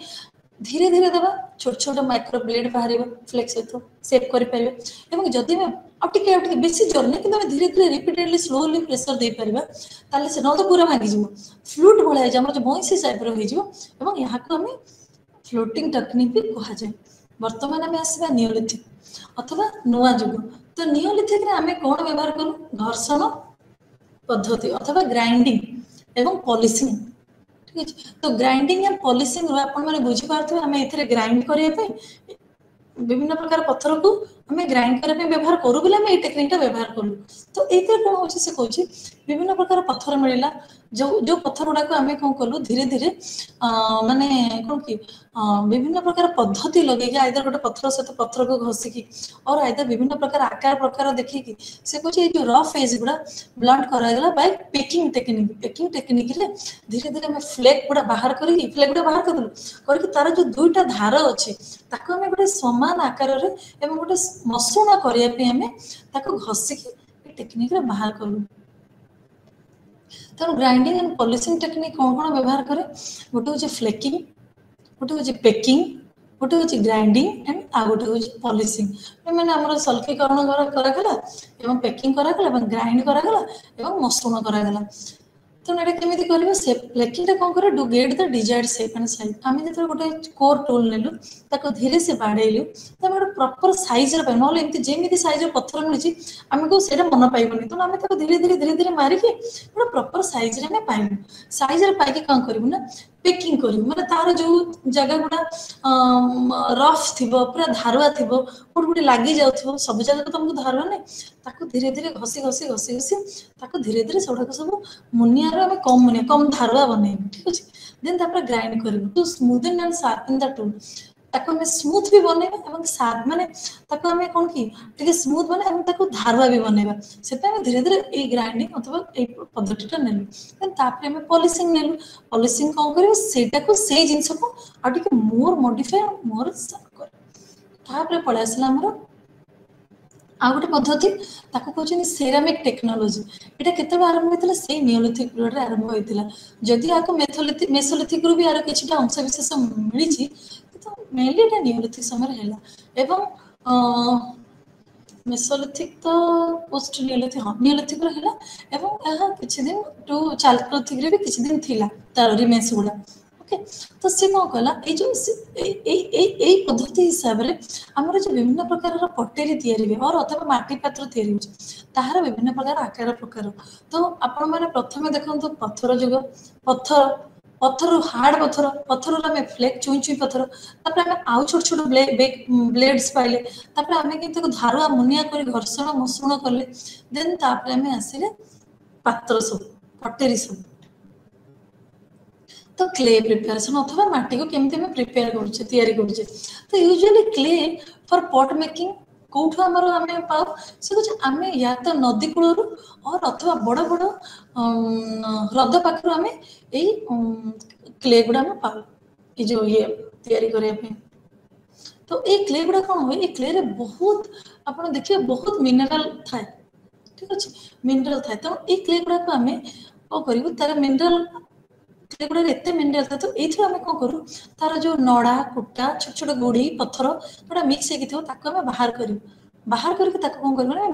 धीरे धीरे दबा छोट छोट माइक्रो ब्लेड बाहर फ्लेक्स तो सेव कर पारे एवं जदि में आउटिके बेसी जोर नहीं कि धीरे धीरे रिपीटेडली स्लोली प्रेशर दे पारिबा ताले से न तो पूरा भागी जिवो फ्लूट भले जे हमर जो बंसी टाइप रो हो जिवो एवं यहाँ को हमें फ्लोटिंग टेक्निक भी कहा जाय वर्तमान में आसीबा नियोलिथिक अथवा नुआ जुग तो नियोलिथिक रे हमें कोन व्यवहार करू घर्षण पद्धति अथवा ग्राइंडिंग एवं पॉलिशिंग ठीक है तो ग्राइंडिंग एंड पॉलिशिंग रो आपण माने बुझी पारथबे हमें एथिरे ग्राइंड करिया पे विभिन्न प्रकार पत्थर को हमें ग्राइंड करने व्यवहार करू बोले हमें टेक्निक व्यवहार करू तो एते कोन होछि से कहछि विभिन्न प्रकार पत्थर मिलिला जो जो पत्थर गुडा को हमें कोन कलु धीरे धीरे माने कोन की विभिन्न प्रकार पद्धति लगे कि आइदर गोटे पत्थर से तो पत्थर को घसी की और आइदर विभिन्न प्रकार देखि की से कहछि जो रफ एज गुडा ब्लंट करा गेला बाय पेकिंग टेक्निक रे धीरे धीरे हमें फ्लेक गुडा बाहर करी फ्लेक गुडा बाहर कर दलु करके तार जो दुईटा धार अछि ताको हमें गोटे समान आकार रे एवं गोटे मसुणा करिया पे हमें ताको घसी की टेक्निक रे बाहर करू तो ग्राइंडिंग एंड पॉलिशिंग टेक्निक कौन कौन व्यवहार करे गोटे होचे फ्लेकिंग गोटे होचे पेकिंग गोटे होचे ग्राइंडिंग एंड आ गोटे होचे पॉलिशिंग माने हमर सल्फीकरण करा गला एवं पेकिंग करा गला एवं ग्राइंड करा गला एवं मसुण करा गला तो एटा केमिति करबो से फ्लेकिंग टा कोन करे do get the desired shape and size आमे जेते गोटे कोर टूल नेलु ताको धीरे से बाडेलु त गोटे प्रॉपर साइज रे नले एमति जेमिति साइज रे पत्थर मिलुची आमे को सेटा मन पाइबनी तो आमे ताको धीरे धीरे मारी के गोटे प्रॉपर साइज रे में पाइबु साइज रे पाइ के कोन करबु ना पेकिंग करू माने तार जो जगह गुडा रफ थिबो पूरा धारुआ थिबो गुड गुड लागि जाउथिबो सब जगह तो तुमको धारुआ नै ताको धीरे धीरे घसी ताको धीरे धीरे सोडा को सब मुनिया रो हमें कम धारुआ बने ठीक अछि देन तापर ग्राइंड करबो to smoothen and sharpen the tool ताको हमें स्मूथ भी बनेबा एवं शार्प माने ताको हमें कोन की ठीक स्मूथ बने एवं ताको धारुआ भी बनेबा सेता हमें धीरे धीरे ए ग्राइंडिंग अथवा ए पद्धतिटा नेलु देन तापर हमें पॉलिशिंग नेलु पॉलिशिंग कोन करियो सेटा को से जिंस को आ ठीक मोर मॉडिफाई मोर शार्प कर तापर पळे आसला हमर आ गोटे पद्धति ताको कहछनी सेरामिक टेक्नोलॉजी एटा केते आरंभ होइतला से नियोलिथिक पीरियड रे आरंभ होइतला जदि आको मेसोलिथिक रू भी आरो किछटा अंश विशेष मिली छी तो मेनली एटा नियोलिथिक समय हैला एवं मेसोलिथिक तो पोस्ट नियोलिथिक हां नियोलिथिक रो हैला एवं एहा किछि दिन टू चालकोलिथिक रे भी किछि दिन थिला तार रिमेन्स गुडा ओके तो से न कला ए जो ए पद्धति हिसाब रे हमर जो विभिन्न प्रकार रो पटेरी तयारी बे और अथवा माटी पात्र तयारी होछ ताहार विभिन्न प्रकार तो आपण माने प्रथमे देखंतु पत्थर जुग पत्थर हार्ड पत्थर में फ्लेक चुई पत्थर तापर हमें आउ छोट छोट ब्लेड्स पाइले तापर हमें किंतु धारुआ मुनिया कर घर्षण मसृण कले देन तापर हमें आसिले पात्र सब पटेरी सब तो क्ले प्रिपरेशन अथवा माटी को केमते में प्रिपेयर करछे तयारी करछे तो usually clay for pot making कोठो हमर हमें पाउ से कुछ हमें या तो नदी कुळरू और अथवा बड़ बड़ हृद पाखरु हमें ए क्ले गुडा में पाउ ए जो ये तयारी करे पे तो ए क्ले गुडा कोन होय ए क्ले रे बहुत आपण देखिए बहुत मिनरल थाए ठीक अछि मिनरल थाए तो ए क्ले गुडा को हमें ओ करिवो तार मिनरल क्ले गुडा रे एते मिनरल था तो एथि हमें को करू तार जो नडा कुटा छोट छोट गुडी पत्थर थोड़ा मिक्स हेकि थियो ताको हमें बाहर करके ताको कोन करबो ना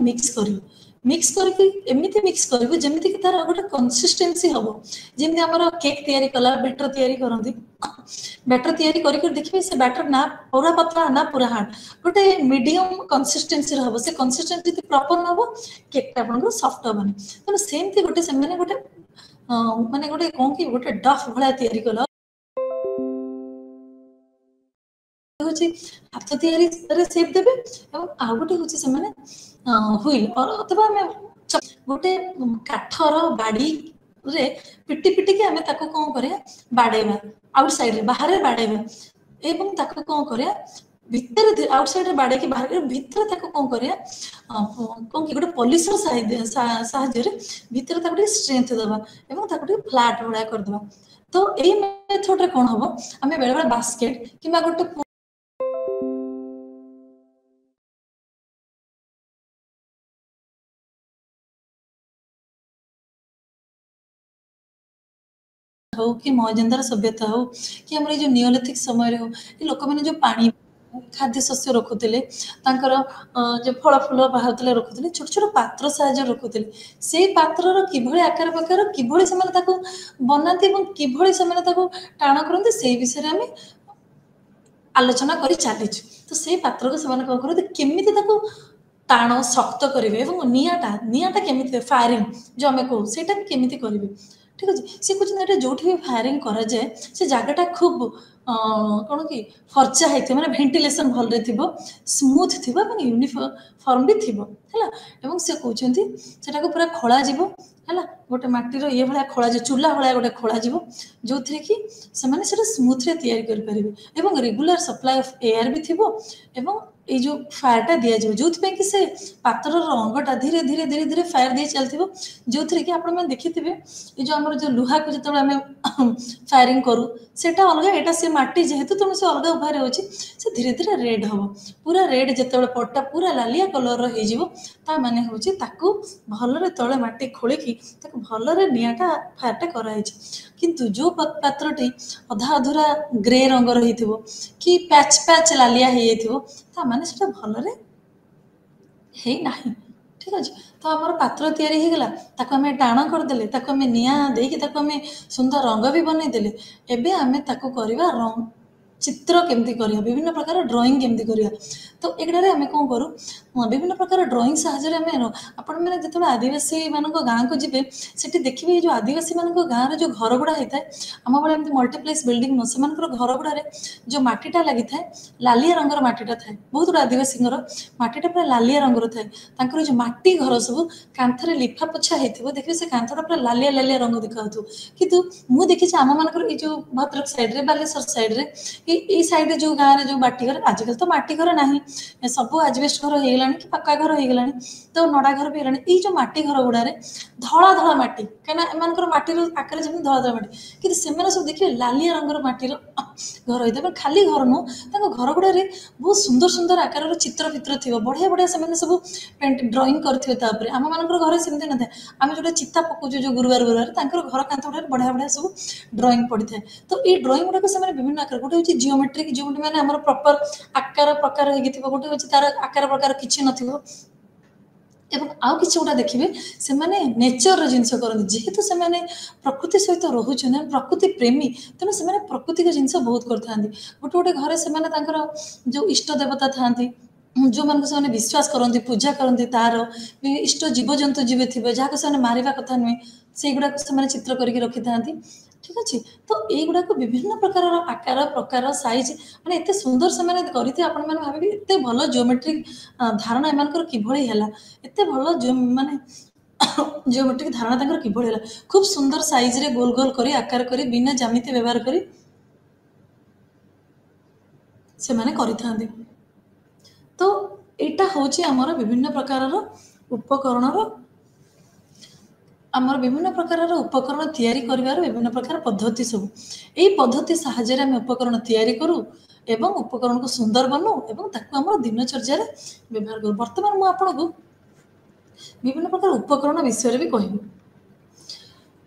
मिक्स करके एमिति मिक्स करबो जेमिति कि तार गोटे कंसिस्टेंसी हबो जेमिति हमर केक तयारी कला बैटर तयारी करंती बैटर तयारी करिक देखिबे से बैटर ना पूरा पतला ना पूरा हार्ड गोटे मीडियम कंसिस्टेंसी रहबो से कंसिस्टेंसी जति प्रॉपर नबो केक ता आपन को सॉफ्ट हबन तो सेमति गोटे से माने गोटे माने गोटे कोन कि गोटे डफ भला तयारी कला होची हाथ तयारी रे शेप देबे एवं आ गोटे होची से माने हुइल और अथवा में गोटे काठर बाड़ी रे पिटी पिटी के आमे ताको कोन करे बाडेबा आउटसाइड रे बाहर बाडेबा एवं ताको कोन करे भितर आउटसाइड रे बाडे के बाहर भितर ताको कोन करे कोन कि गोटे पॉलिशर साहाय्य रे भितर ताको स्ट्रेंथ देबा एवं ताको फ्लैट बडा कर देबा तो एई मेथड रे कोन हबो आमे बेले बेले बास्केट किबा गोटे हो कि महेंद्र सभ्यता हो कि हमर जो नियोलिथिक समय हो लोक मैंने जो पानी खाद्य शस्य रखुले जो फल फूल बाहर रखुले छोट छोट पात्र साहाଯ୍य रखुले से पात्र किभଳି आकार प्रकार किभଳି ସେମାନେ ତାକୁ बनाती ଏବଂ କିଭଳି ସେମାନେ ତାକୁ टाण करते से विषय आम आलोचना कर चलीचु तो से पात्र को ସେମାନେ कौन करते केमिति ताକୁ टाण शक्त करेंगे निआटा केमिति फायरिंग जो आम कहू सेटा केमिति करेंगे ठीक अच्छे सी कहते जो भी फायरिंग करा जाए से जगटा खूब कौन कि फर्चा होती मैंने भेन्टिलेसन भल स्मूथ थी यूनिफॉर्म भी थी है से कहते सेटा को पूरा खोल है गोटे माटीर ये भाया खोल चूल्हा भाया गोटे खोल जो थे कि से स्मूथ करेंगे रेगुलर सप्लाई ऑफ एयर भी थी ये जो फायरटा दि जाए जो कि से पात्र रंगटा धीरे धीरे धीरे धीरे फायर दी चलती जो थे कि आप देखी ये जो आम जो लुहा को जो आम फायरिंग करूँ सेटा अलग यहाँ से माटी जेहेतु तेणु से अलग उभार हो धीरे धीरे रेड हम पूरा रेड जो पट्टा पूरा लालिया कलर माने हूँ भलरे तले माटी खोलिकी भलरे निआटा फायरटा कराई किंतु जो पात्रटी अधा अधूरा ग्रे रंग रही कि पैच पैच लालिया हो माने सेटा भलरे है नहीं ठीक अच्छे तो आम पात्र तैयारी हो गला ताको आमे टाण करदे ताको आमे निया देकी ताको आमे सुंदर रंग भी बनईदे एबे आमे ताको करवा रंग चित्र केमती करिया विभिन्न प्रकार ड्राइंग केमती करिया तो एगड़े आमे कौन करूँ विभिन्न प्रकार ड्राइंग साहाଯ୍य आमे आपण मैंने जो आदिवासी मान गाँ को जी से देखिए जो आदिवासी मान गाँव में जो घर गुड़ा होता है आम भाई एमती मल्टीप्लेक्स बिल्डिंग से घर गुड़े जो मटीटा लगी था लालिया रंगर मटीटा थाए बहुत गुड़ा आदिवासी मटीटा पूरा लालिया रंगर थाए जो मटी घर सब कांथरे लिफा पोछा होती देखिए से कांथटा पूरा लालिया लालिया रंग देखा कितु मुझे देखी आम मान जो भद्रक साइड बालेश्वर साइड ये साइड जो गाँव में जो माटी घर आजिकल तो माटी घर ना सब आजबेस्ट घर हो गलानी कि पक्का घर हो गलानी तो नड़ा घर भी होलानी ये जो माटी घर गुड़ारे धला धला माटी कहीं एम माटीर आकार जमी धला धला माटी कि सब देखिए लालिया रंगर माटीर घर होता है खाली घर नुह घर गुड़ारे बहुत सुंदर सुंदर आकार चित्र फित्र थी बढ़िया बढ़िया से सब पेंट ड्रॉइंग करेंगे आम मान घर सेमती न था आम जो चिता पकाऊ जो गुरुवार गुरुवार घर कांथ गुड़ा बढ़िया बढ़िया सब ड्रॉइंग पड़ी था तो ये ड्रॉइंग गुड़ाक से विभिन्न आकार गोटे हूँ जियोमेट्रिक जियोमेट्री मैंने आम प्रपर आकार प्रकार गोटे हूँ तार आकार प्रकार किसी न एवं आउ कि गोटा देखिए से नेचर जिनस करते जेहेतु से प्रकृति सहित रोचे प्रकृति प्रेमी तेणु से प्रकृति जिनस बहुत करते गोटे गोटे घरे से जो इष्ट देवता था जो मान से विश्वास करती पूजा करती तार इष्ट जीवजंतु जीवे थे जहाँ से मारिबा कथा नुहे से गुड़ाक से चित्र करके रखी था ठीक अच्छे तो युवा को विभिन्न प्रकार आकार प्रकार साइज मैंने एत सुंदर से करते आपण मैंने भावी एत भल जियोमेट्रिक धारणा एम कि एत भल माने जियोमेट्रिक धारणा कि खूब सुंदर साइज रे गोल गोल करी आकार करी बिना जामिति व्यवहार करी से माने करिथांती तो यहाँ हूँ आमर विभिन्न प्रकार उपकरण आमर विभिन्न प्रकार उपकरण तैयारी करिवार विभिन्न प्रकार पद्धति सब यही पद्धति साहाय्य आम उपकरण तैयारी करूँ एवं उपकरण को सुंदर बनू एवं ताकू आम दिनचर्या व्यवहार करूँ बर्तमान मुझे आपको विभिन्न प्रकार उपकरण विषय भी कहबी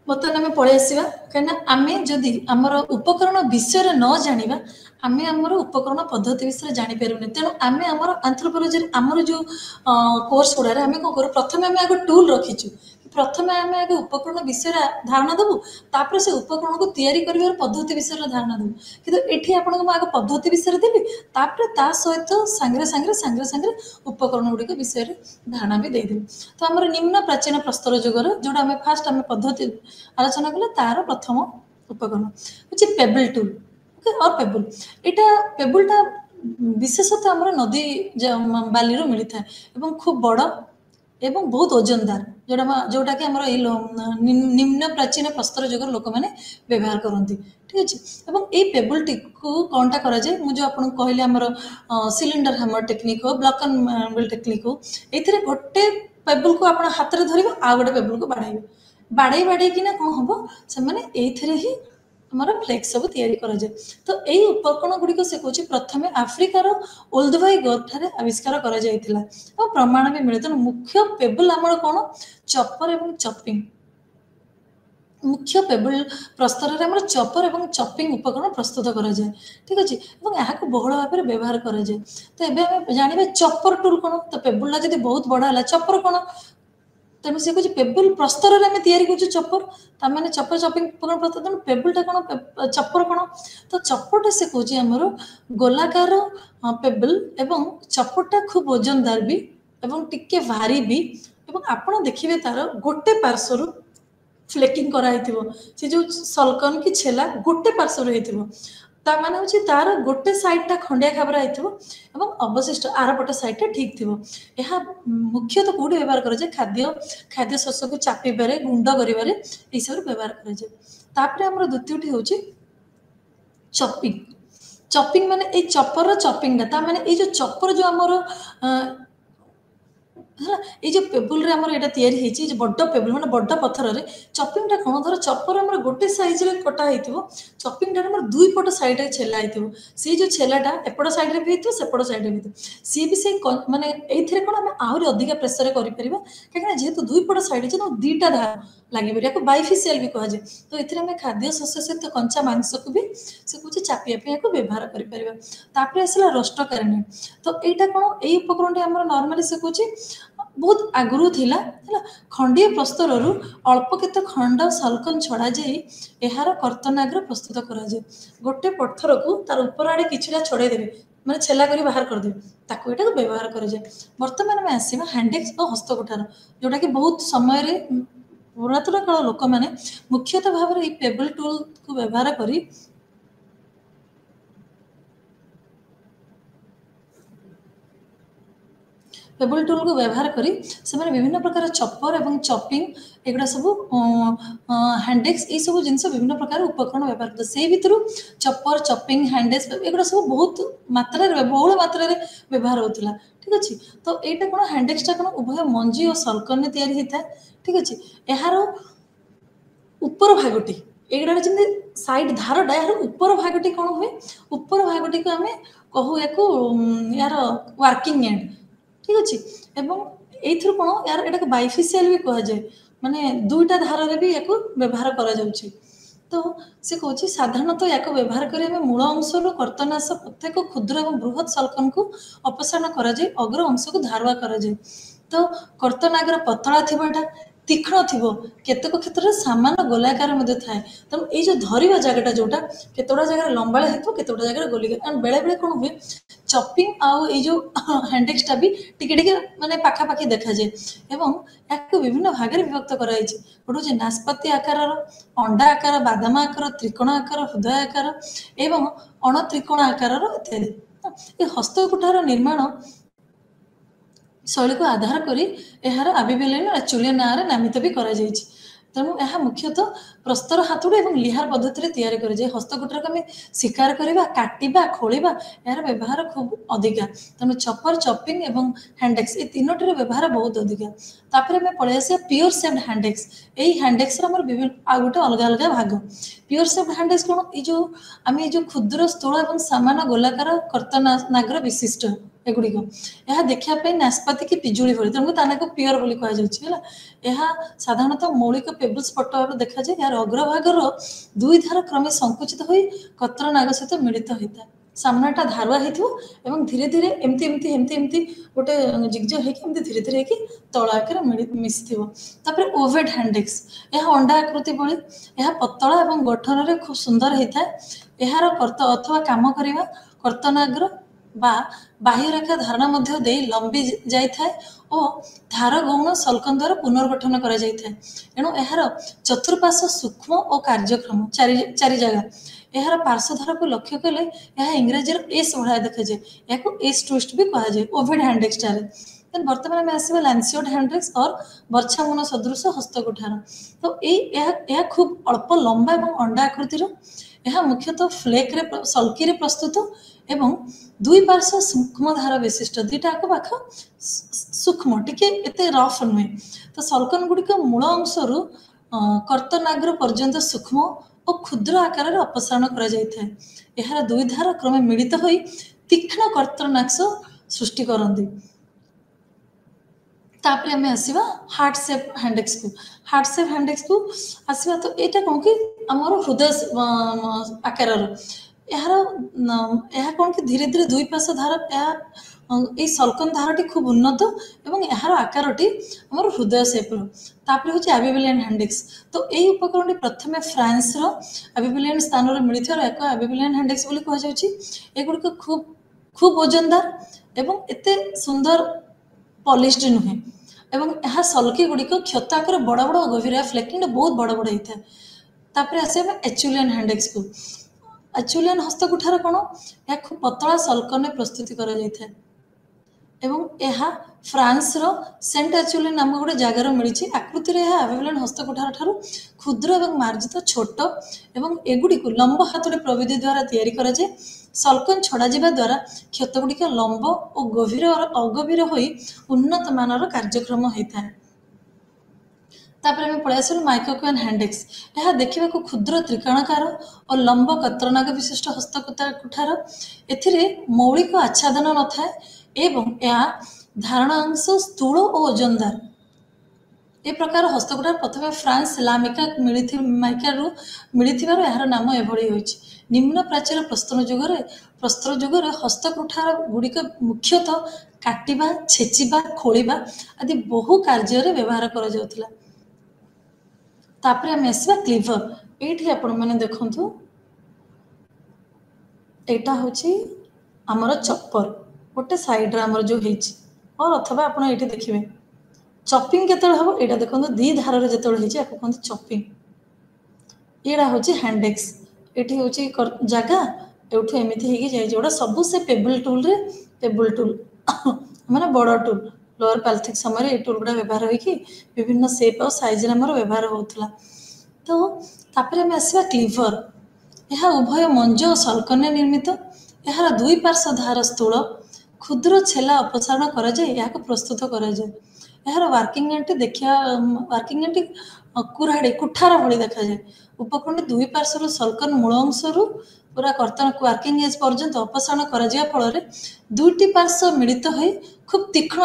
बर्तमान आम पलि आसवा कहीं आम जदि आमर उपकरण विषय न जाना आमे आमर उपकरण पद्धति विषय जापर तेणु आम आमर एंथ्रोपोलॉजी आमर जो कोर्स गुड़ा आम कौन करूँ प्रथम आम आगे टूल रखीचु प्रथम आम आगे उपकरण विषय धारणा देवु तापर से उपकरण को तैयारी कर पद्धति विषय धारणा देवु किंतु एठी आपन आगे पद्धति विषय देवी तापर ता सहित सांगे सांगे सांगे सांगे उपकरण गुड़िक विषय धारणा भी देदेवी तो आमर निम्न प्राचीन प्रस्तर जुगर जोटा आम फास्ट आम पद्धति आलोचना कले तार प्रथम उपकरण हूँ पेबल टूल और पेबल यहाँ पेबलटा विशेषतः आमर नदी बाली मिलता है खूब बड़ ଏବଂ ବହୁତ ଓଜନଦାର, ଯୋଉଟାକି ଆମର ଏଇ ନିମ୍ନ ପ୍ରାଚୀନ ପ୍ରସ୍ତର ଯୁଗର ଲୋକମାନେ ବ୍ୟବହାର କରନ୍ତି। ଠିକ ଅଛି। ଏବଂ ଏଇ ପେବୁଲଟିକୁ କ'ଣଟା କରାଯାଏ, ମୁଁ ଯେଉଁ ଆପଣଙ୍କୁ କହିଲି ଆମର ସିଲିଣ୍ଡର ହ୍ୟାମର ଟେକ୍ନିକ୍ ହଉ, ବ୍ଲକ୍ ଆଣ୍ଡ ୱିଲ୍ ଟେକ୍ନିକ୍ ହଉ, ଏଇଥିରେ ଗୋଟେ ପେବୁଲକୁ ଆପଣ ହାତରେ ଧରିବେ, ଆଉ ଗୋଟେ ପେବୁଲକୁ ବାଡ଼େଇବେ, ବାଡ଼େଇକିନା କ'ଣ ହେବ, ସେମାନେ ଏଇଥିରେ ହିଁ ଆମର ଫ୍ଲେକ୍ସ ସବୁ ତିଆରି କରାଯାଏ। ତ ଏଇ ଉପକରଣ ଗୁଡ଼ିକ ସେ କହୁଛି ପ୍ରଥମେ ଆଫ୍ରିକାର ଓଲ୍ଡଭାଇ ଗୋର୍ ଠାରେ ଆବିଷ୍କାର କରାଯାଇଥିଲା ଆଉ ପ୍ରମାଣ ବି ମିଳେ। ତେଣୁ ମୁଖ୍ୟ ପେବୁଲ ଆମର କ'ଣ, ଚପର ଏବଂ ଚପିଂ। ମୁଖ୍ୟ ପେବୁଲ ପ୍ରସ୍ତରରେ ଆମର ଚପର ଏବଂ ଚପିଂ ଉପକରଣ ପ୍ରସ୍ତୁତ କରାଯାଏ। ଠିକ ଅଛି। ଏବଂ ଏହାକୁ ବହୁଳ ଭାବରେ ବ୍ୟବହାର କରାଯାଏ। ତ ଏବେ ଆମେ ଜାଣିବା ଚପର ଟୁଲ୍ କ'ଣ। ତ ପେବୁଲଟା ଯଦି ବହୁତ ବଡ଼ ହେଲା, ଚପର କ'ଣ, ତେଣୁ ସେ କହୁଛି ପେବୁଲ ପ୍ରସ୍ତରରେ ଆମେ ତିଆରି କରୁଛୁ ଚପର, ତାମାନେ ଚପର ଚପିଂ ଉପକରଣ ପ୍ରସ୍ତୁତ। ତେଣୁ ପେବୁଲଟା କ'ଣ, ଚପର କ'ଣ, ତ ଚପରଟା ସେ କହୁଛି ଆମର ଗୋଲାକାର ପେବୁଲ ଏବଂ ଚପରଟା ଖୁବ୍ ଓଜନଦାର ବି ଏବଂ ଟିକେ ଭାରି ବି, ଏବଂ ଆପଣ ଦେଖିବେ ତାର ଗୋଟେ ପାର୍ଶ୍ୱରୁ ଫ୍ଲେକିଂ କରାହେଇଥିବ, ସେ ଯେଉଁ ସଲକନ କି ଛେଲା ଗୋଟେ ପାର୍ଶ୍ୱରୁ ହେଇଥିବ, ତା ମାନେ ହେଉଛି ତାର ଗୋଟେ ସାଇଡ୍ଟା ଖଣ୍ଡିଆ ଖାବରା ହେଇଥିବ ଏବଂ ଅବଶିଷ୍ଟ ଆରପଟ ସାଇଡ୍ଟା ଠିକ୍ ଥିବ। ଏହା ମୁଖ୍ୟତଃ କେଉଁଠି ବ୍ୟବହାର କରାଯାଏ, ଖାଦ୍ୟ ଶସ୍ୟକୁ ଚାପିବାରେ, ଗୁଣ୍ଡ କରିବାରେ, ଏଇସବୁରେ ବ୍ୟବହାର କରାଯାଏ। ତାପରେ ଆମର ଦ୍ୱିତୀୟଟି ହେଉଛି ଚପିଂ। ଚପିଂ ମାନେ ଏଇ ଚପରର ଚପିଂଟା, ତା ମାନେ ଏଇ ଯେଉଁ ଚପର ଯେଉଁ ଆମର ହେଲା, ଏଇ ଯେଉଁ ପେବୁଲରେ ଆମର ଏଇଟା ତିଆରି ହେଇଛି, ଯେ ବଡ଼ ପେବୁଲ ମାନେ ବଡ଼ ପଥରରେ, ଚପିଂଟା କ'ଣ, ଧର ଚପର ଆମର ଗୋଟେ ସାଇଜରେ କଟା ହେଇଥିବ, ଚପିଂଟାରେ ଆମର ଦୁଇ ପଟ ସାଇଡ୍ରେ ଛେଲା ହେଇଥିବ, ସେଇ ଯେଉଁ ଛେଲାଟା ଏପଟ ସାଇଡ୍ରେ ବି ହେଇଥିବ, ସେପଟ ସାଇଡ୍ରେ ବି ହେଇଥିବ, ସିଏ ବି ସେଇ ମାନେ ଏଇଥିରେ କ'ଣ ଆମେ ଆହୁରି ଅଧିକା ପ୍ରେସରରେ କରିପାରିବା, କାହିଁକିନା ଯେହେତୁ ଦୁଇ ପଟ ସାଇଡ୍ ଅଛି, ତେଣୁ ଦୁଇଟା ଧାର ଲାଗିପାରିବ, ୟାକୁ ବାଇଫିସିଆଲ ବି କୁହାଯାଏ। ତ ଏଥିରେ ଆମେ ଖାଦ୍ୟ ଶସ୍ୟ ସହିତ କଞ୍ଚା ମାଂସକୁ ବି ସେ କହୁଛି ଚାପିବା ପାଇଁ ୟାକୁ ବ୍ୟବହାର କରିପାରିବା। ତାପରେ ଆସିଲା ରୋଷ୍ଟକାରିଣୀ। ତ ଏଇଟା କ'ଣ, ଏଇ ଉପକରଣଟି ଆମର ନର୍ମାଲି ସେ କହୁଛି ବହୁତ ଆଗରୁ ଥିଲା ହେଲା। ଖଣ୍ଡିଏ ପ୍ରସ୍ତରରୁ ଅଳ୍ପ କେତେ ଖଣ୍ଡ ସଲକନ ଛଡ଼ାଯାଇ ଏହାର କର୍ତ୍ତନାଗ୍ର ପ୍ରସ୍ତୁତ କରାଯାଏ। ଗୋଟେ ପଥରକୁ ତାର ଉପର ଆଡ଼େ କିଛିଟା ଛଡ଼େଇ ଦେବେ, ମାନେ ଛେଲା କରି ବାହାର କରିଦେବେ, ତାକୁ ଏଇଟାକୁ ବ୍ୟବହାର କରାଯାଏ। ବର୍ତ୍ତମାନ ଆମେ ଆସିବା ହ୍ୟାଣ୍ଡେକ୍ସ ଓ ହସ୍ତକୁଠାର, ଯେଉଁଟାକି ବହୁତ ସମୟରେ ପୁରାତନ କାଳ ଲୋକମାନେ ମୁଖ୍ୟତଃ ଭାବରେ ଏଇ ପେବୁଲ ଟୁଲକୁ ବ୍ୟବହାର କରି ପେବୁଲ ଟୁଲକୁ ବ୍ୟବହାର କରି ସେମାନେ ବିଭିନ୍ନ ପ୍ରକାର ଚପର ଏବଂ ଚପିଂ, ଏଗୁଡ଼ା ସବୁ ହ୍ୟାଣ୍ଡେକ୍ସ, ଏଇସବୁ ଜିନିଷ ବିଭିନ୍ନ ପ୍ରକାର ଉପକରଣ ବ୍ୟବହାର କରିଥିଲେ। ସେଇ ଭିତରୁ ଚପର, ଚପିଂ, ହ୍ୟାଣ୍ଡେକ୍ସ ଏଗୁଡ଼ା ସବୁ ବହୁତ ମାତ୍ରାରେ, ବହୁଳ ମାତ୍ରାରେ ବ୍ୟବହାର ହେଉଥିଲା। ଠିକ ଅଛି। ତ ଏଇଟା କ'ଣ, ହ୍ୟାଣ୍ଡେକ୍ସଟା କ'ଣ ଉଭୟ ମଞ୍ଜି ଓ ସଲକନରେ ତିଆରି ହେଇଥାଏ। ଠିକ ଅଛି। ଏହାର ଉପର ଭାଗଟି, ଏଇଗୁଡ଼ାର ଯେମିତି ସାଇଡ୍ ଧାରଟା, ଏହାର ଉପର ଭାଗଟି କ'ଣ ହୁଏ, ଉପର ଭାଗଟିକୁ ଆମେ କହୁ ୟାକୁ ୟାର ୱାର୍କିଂ ଏଣ୍ଡ। ଠିକ ଅଛି। ଏବଂ ଏଇଥିରୁ କ'ଣ, ଏଟାକୁ ବାଇଫିସିଆଲ ବି କୁହାଯାଏ, ମାନେ ଦୁଇଟା ଧାରରେ ବି ୟାକୁ ବ୍ୟବହାର କରାଯାଉଛି। ତ ସେ କହୁଛି ସାଧାରଣତଃ ୟାକୁ ବ୍ୟବହାର କରି ଆମେ ମୂଳ ଅଂଶରୁ କର୍ତ୍ତନାଶ ପ୍ରତ୍ୟେକ କ୍ଷୁଦ୍ର ଏବଂ ବୃହତ ସଲକନକୁ ଅପସାରଣ କରାଯାଇ ଅଗ୍ର ଅଂଶକୁ ଧାରୁଆ କରାଯାଏ। ତ କର୍ତ୍ତନାଗ୍ର ପତଳା ଥିବାଟା, ତୀକ୍ଷ୍ଣ ଥିବ, କେତେକ କ୍ଷେତ୍ରରେ ସାମାନ୍ୟ ଗୋଲାକାର ମଧ୍ୟ ଥାଏ। ତେଣୁ ଏଇ ଯେଉଁ ଧରିବା ଜାଗାଟା, ଯେଉଁଟା କେତେଗୁଡ଼ା ଜାଗାରେ ଲମ୍ବାଳିଆ ହେଇଥିବ, କେତେଗୁଡ଼ା ଜାଗାରେ ଗୋଲିକା, କାରଣ ବେଳେବେଳେ କ'ଣ ହୁଏ, ଚପିଂ ଆଉ ଏଇ ଯେଉଁ ହ୍ୟାଣ୍ଡେକ୍ସଟା ବି ଟିକେ ଟିକେ ମାନେ ପାଖାପାଖି ଦେଖାଯାଏ ଏବଂ ଏହାକୁ ବିଭିନ୍ନ ଭାଗରେ ବିଭକ୍ତ କରାଯାଇଛି। ଗୋଟେ ହେଉଛି ନାସପାତି ଆକାରର, ଅଣ୍ଡା ଆକାର, ବାଦାମ ଆକାର, ତ୍ରିକୋଣ ଆକାର, ହୃଦୟ ଆକାର ଏବଂ ଅଣତ୍ରିକୋଣ ଆକାରର ଇତ୍ୟାଦି। ଏ ହସ୍ତକୁଠାର ନିର୍ମାଣ ଶୈଳୀକୁ ଆଧାର କରି ଏହାର ଆବିବେଲନ ଆଚୁଲିଆ ନାଁରେ ନାମିତ ବି କରାଯାଇଛି। ତେଣୁ ଏହା ମୁଖ୍ୟତଃ ପ୍ରସ୍ତର ହାତୁଡ଼ି ଏବଂ ଲିହାର ପଦ୍ଧତିରେ ତିଆରି କରାଯାଏ। ହସ୍ତକୁଟାକୁ ଆମେ ଶିକାର କରିବା, କାଟିବା, ଖୋଳିବା, ଏହାର ବ୍ୟବହାର ଖୁବ୍ ଅଧିକା। ତେଣୁ ଚପର, ଚପିଂ ଏବଂ ହ୍ୟାଣ୍ଡେକ୍ସ, ଏ ତିନୋଟିର ବ୍ୟବହାର ବହୁତ ଅଧିକା। ତାପରେ ଆମେ ପଳେଇ ଆସିବା ପିଓର ସେପ୍ଡ ହ୍ୟାଣ୍ଡେକ୍ସ। ଏଇ ହ୍ୟାଣ୍ଡେକ୍ସର ଆମର ବିଭିନ୍ନ ଆଉ ଗୋଟେ ଅଲଗା ଅଲଗା ଭାଗ। ପିଓର ସେପ୍ଡ ହ୍ୟାଣ୍ଡେକ୍ସ କ'ଣ, ଆମେ ଏଇ ଯେଉଁ କ୍ଷୁଦ୍ର, ସ୍ଥୂଳ ଏବଂ ସାମାନ୍ୟ ଗୋଲାକାର କର୍ତ୍ତନାଗ୍ର ବିଶିଷ୍ଟ ଏଗୁଡ଼ିକ, ଏହା ଦେଖିବା ପାଇଁ ନାସପାତି କି ପିଜୁଳି ଭଳି, ତେଣୁ ତା ନାଁକୁ ପିଓର ବୋଲି କୁହାଯାଉଛି ହେଲା। ଏହା ସାଧାରଣତଃ ମୌଳିକ ପେବୁଲ୍ସ ପଟ ଭାବରେ ଦେଖାଯାଏ। ଏହାର ଅଗ୍ରଭାଗର ଦୁଇ ଧାର କ୍ରମେ ସଂକୁଚିତ ହୋଇ କର୍ତ୍ତନାଗ ସହିତ ମିଳିତ ହୋଇଥାଏ। ସାମ୍ନାଟା ଧାରୁଆ ହେଇଥିବ ଏବଂ ଧୀରେ ଧୀରେ ଏମିତି ଏମିତି ଏମିତି ଏମିତି ଗୋଟେ ଜିଗଜ ହେଇକି ଏମିତି ଧୀରେ ଧୀରେ ହେଇକି ତଳ ଆକାରରେ ମିଶିଥିବ। ତାପରେ ଓଭେଡ ହ୍ୟାଣ୍ଡେକ୍ସ, ଏହା ଅଣ୍ଡା ଆକୃତି ଭଳି, ଏହା ପତଳା ଏବଂ ଗଠନରେ ଖୁବ୍ ସୁନ୍ଦର ହେଇଥାଏ। ଏହାର ଅଥବା କାମ କରିବା କର୍ତ୍ତନାଗ୍ର ବା ବାହ୍ୟରେଖା ଧାରଣା ମଧ୍ୟ ଦେଇ ଲମ୍ବି ଯାଇଥାଏ ଓ ଧାର ଗୌଣ ସଲକନ ଦ୍ୱାରା ପୁନର୍ଗଠନ କରାଯାଇଥାଏ। ଏଣୁ ଏହାର ଚତୁଃପାର୍ଶ୍ୱ ସୂକ୍ଷ୍ମ ଓ କାର୍ଯ୍ୟକ୍ଷମ, ଚାରି ଜାଗା। ଏହାର ପାର୍ଶ୍ୱଧାରକୁ ଲକ୍ଷ୍ୟ କଲେ ଏହା ଇଂରାଜୀର ଏସ୍ ଭଳିଆ ଦେଖାଯାଏ। ଏହାକୁ ଏସ୍ ଟ୍ୱିଷ୍ଟ ବି କୁହାଯାଏ ଓଭେଡ ହ୍ୟାଣ୍ଡେକ୍ସଟାରେ। देन बर्तमान आम आसवा लांसियोट हैंड्रिक्स और बर्छा मुन सदृश हस्तकुठार। तो यह खूब अल्प लंबा और अंडा आकृतिर, यह मुख्यतः फ्लेक रे सल्की रे प्रस्तुत एवं दुई पार्श्व सूक्ष्म धार विशिष्ट, दुईटा आख पाख सूक्ष्म टिके एते रफ नुहे। तो सल्कन गुड़िक मूल अंशरू कर्तनाग्र पर्यंत सूक्ष्म और क्षुद्र आकार अपसारण कर दुई धार क्रमे मिलित होई तीक्ष्ण कर्तनाक्ष सृष्टि करती। तापर आम आसवा हार्ट सेप हैंडेक्स को। हार्ट सेप हैंडेक्स को आसवा तो यहाँ कौन कि आमर हृदय आकार यार कौन कि धीरे धीरे दुई पार्श्व धार यह सल्कन धारटी खूब उन्नत एवं यार आकारटी आमर हृदय सेप्र। तापर हूँ आबिबिलियन हैंडेक्स। तो यही उपकरण प्रथम फ्रांस आबिबिलियन स्थान में मिलता एक आबिबिलियन हैंडेक्स बोली कहुच्छी। एगुड़िक खूब खूब वजनदार एवं एते सुंदर पॉलिश्ड नुहे एवं यह सल्की गुड़िक क्षत आकार बड़ बड़ गभीर फ्लेकिंग बहुत बड़ बड़ होता है। तापर आसे एचुलियन हैंडेक्स को। एचुलियन हस्तकुठार कौन यह खूब पतला सल्कन प्रस्तुति कर एवं यह फ्रांस सेंट एचुलियन नामक गोटे जगार मिली। आकृति में आबिबिलियन हस्तकुठार ठारू क्षुद्र और मार्जित छोट एवं एगुड़ी लंब हाथोड़ी प्रविधि द्वारा तैयारी कराए। सल्कन छड़ा जावा द्वारा क्षत गुड़िक लंब और गभीर और अगभीर हो उन्नत मानर कार्यक्रम होता है। तापर आम पलि आसलु माइक्रोकोन हैंडेक्स। यह देखा क्षुद्र त्रिकोणाकार और लंब कतरनाग विशिष्ट हस्तकुठार। एथिरे मौलिक आच्छादन न थाए एवं यह धारणांश स्थूल और ओजनदार। ए प्रकार हस्तकुठार प्रथम फ्रांस लामिका मिली यार नाम एभली होइछि। निम्न प्राचीर प्रस्तर जुगर हस्तकुठार गुड़िक मुख्यतः काटिबा छेचिबा खोलिबा आदि बहु कार्य व्यवहार करा जाउथला। तापर आम आसवा क्लीवर। ये आपण मैंने देखु एटा होची आमर चपर गोटे साइड आमर जो होइछि और अथवा आपण ये देखिए चपिंग केत हम यहाँ देखो दी धार जो कहते चपिंग। यहाँ हूँ हैंडेक्स। ये हूँ जगह एठू एमती जाए जोड़ा सब से पेबल टूल माने बड़ टूल लोअर पैल्थिक समय ये टूल गुड़ा व्यवहार होगी विभिन्न सेप और साइज व्यवहार होता। तो तापर आम आसवा क्लीवर। यह उभय मंज और सल्कन निर्मित। यार दुई पार्श्व धार स्थूल क्षुद्र छेला अपसारण कर प्रस्तुत कराए। यार वर्किंग एंटी देखा वर्किंग एंटी कुराड़ी कुठार भली देखा जाए। उपकरण दुई पार्श्व सल्कन मूल अंशरू पूरा कर्तन वर्किंग एज पर्यंत अपसारण करा फल दुईटी पार्श्व मिलित हो खूब तीक्ष्ण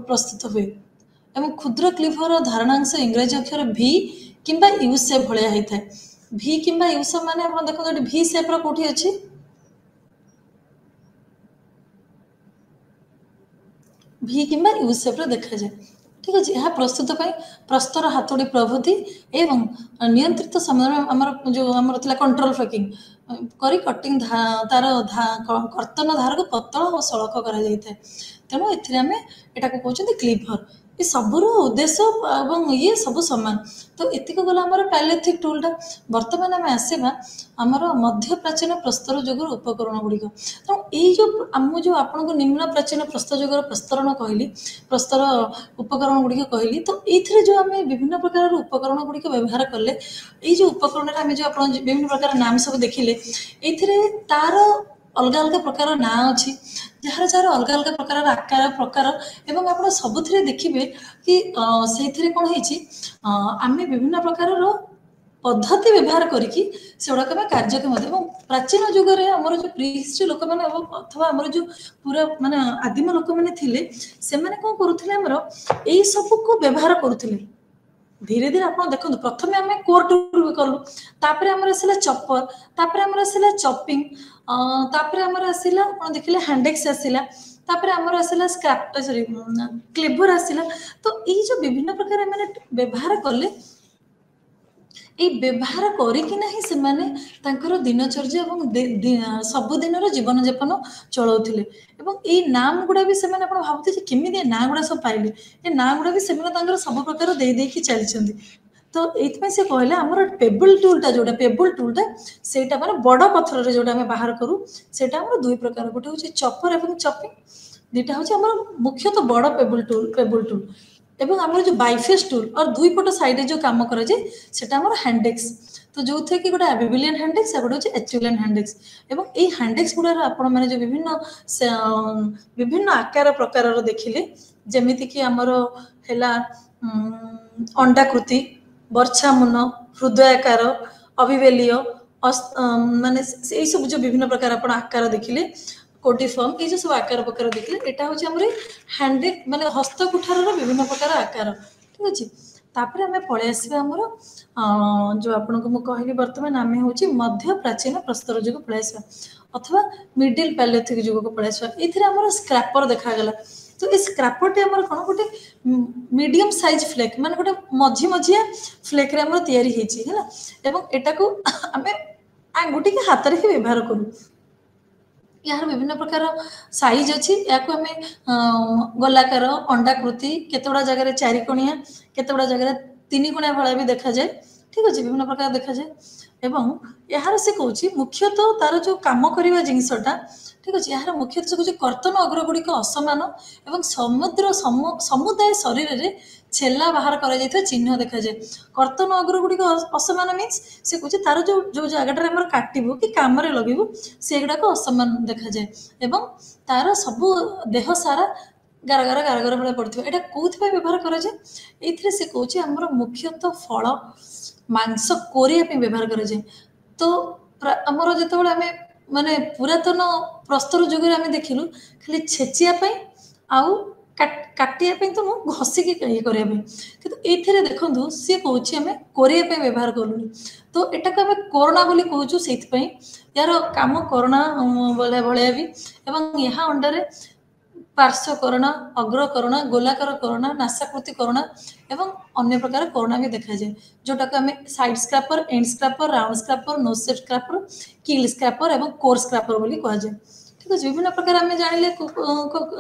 प्रस्तुत हुए एवं क्षुद्र क्लीवर धारणांश इंग्रजी अक्षर भी किंबा यू सेप भाया होता है। भी किंबा यू सेप माने आप देखो भी सेप्र कौटी अच्छी भी किंबा यू सेप्र देखा जाए। ठीक अच्छे। यह प्रस्तुत प्रस्तर हाथोड़ी प्रभृति एवं नियंत्रित समय आमर जो आमर कंट्रोल फ्रेकिंग करी कटिंग तार कर्तन धार को पतला और सड़क कराए। तेणु एटा को कहते क्लीवर। ये सबूर उद्देश्य और ये सब सामान। तो एतिक गला आमर पैलेथिक टूलटा। बर्तमान आम आसवा आमर मध्य प्राचीन प्रस्तर जुगर उपकरण गुड़िक। तो ये जो आपको निम्न प्राचीन प्रस्तर जुगर प्रस्तरण कहली प्रस्तर उपकरण गुड़िक कहली। तो ये जो आम विभिन्न प्रकार उपकरण गुड़िक व्यवहार कले ये जो उपकरण आम जो आप विभिन्न प्रकार नाम सब देखिले ये तार अलग अलग प्रकार ना अच्छी जार जार अलग अलग प्रकार आकार प्रकार एवं आप सबुथ देखिए कि से कौन आम विभिन्न प्रकार पद्धति व्यवहार करके कार्यक्षम प्राचीन जुगर आमर जो प्री हिस्ट्री लोक मैंने अथवा आमर जो पूरा माने आदिम लोक मैंने थे से कौन करुले यही सब को व्यवहार करुले। धीरे धीरे आप देखो प्रथम आम कोर टूल कलु तापर आमर आसला चपर तापर आमर आसला चपिंग तापर आमर आसला आप देखिले हैंडेक्स आसला तापर आमर आसला स्क्रैप सॉरी क्लीवर आसला। तो ये जो विभिन्न प्रकार मैंने व्यवहार कले ये व्यवहार कर दिनचर्या और सबुदिन जीवन जापन चलाउले एवं ये नाम गुड़ा भी भावते केमी ना गुड़ा सब पाइले ये ना गुड़ा भी सब प्रकार देकी चलती। तो ये से कहले आमर पेबल टूलटा जोटा पेबल टूलटा से बड़ पथर जोटा बाहर करूँ से दुई प्रकार गोटे हूँ चपर और चपिंग दुईटा हूँ आम मुख्यतः बड़ पेबल टूल एवं आम जो बाइफेस टूल और दुई पट साइड जो कम कराए सेटा आम हैंडेक्स तो जो थे कि गोटे एबिलियन हैंडेक्स गोटे हूँ एचुलियन हैंडेक्स एवं ये हैंडेक्स गुड़ार आपण मैंने जो विभिन्न आकार प्रकार देखिले जमीती कि आमर है अंडाकृति वर्षामुन हृदयाकार अभिवेलीय माने यही सब जो विभिन्न प्रकार आप आकार देखिले कोटिफर्म ये जो सब आकार प्रकार देखिले यहाँ हूँ आम हैंडेक माने हस्तकुठार विभिन्न प्रकार आकार ठीक अच्छे तापर आम पलि आसवा आमर जो आपन को कहली बर्तमान आम हूँ मध्य प्राचीन प्रस्तर जुग पलि आसवा अथवा मिडिल पैलियोथिक जुग को पलि आसवा ये आम स्क्रापर देखागला तो ये स्क्रापरटी आमर कौन गोटे मीडियम साइज फ्लेक माने गोटे मझी मझिया फ्लेक आमर तैयारी होती है एवं एटा को आम आंगुठी के हाथ रे व्यवहार करूँ यार विभिन्न प्रकार साइज अच्छी या गोलाकार अंडाकृति केतगुड़ा जगह चारिकोणिया केतगुड़ा जगह तीन कोणिया भाया भी देखा जाए ठीक अच्छे विभिन्न प्रकार देखा जाए एवं यार से कौच मुख्यतः तार जो कम करवा जिनसटा ठीक अच्छे यार मुख्यतः से कौच कर्तन अग्रगुड़िक असमान एवं समुदाय शरीर में छेला बाहर कर चिन्ह देखा जाए कर्तन अग्रगुड़िक असमान मीन्स से कौच तार जो जो जगह काटबू कि कम लगेबू से गुड़ाक असमान देखा जाए एवं तार सबू देह सारा गार गार भाई पड़ता है यहाँ कौन व्यवहार कराए से कौच आमर मुख्यतः फल मांस कोरिया व्यवहार कराए तो आमर जो आम माने पुरातन प्रस्तर जुग आम देखिलु खाली छेचिया आउ काटिया तो मुझे घसिकी ये करने कि देखूँ सी कौच आम कोरिया व्यवहार करूँ तो यहाँ को आम कोरोना बोली कहूँ से यार कम कोरोना भाया भी एवं यहाँ अंडर पार्श्व कोरोना अग्र कोरोना गोलाकार कोरोना नासाकृति कोरोना एवं अन्य प्रकार कोरोना भी देखा जाए जोटा को आम side scraper end scraper round scraper nose shape scraper keel scraper एवं कोर स्क्रैपर बोली कहा जाए ठीक अच्छे विभिन्न प्रकार आम जानिले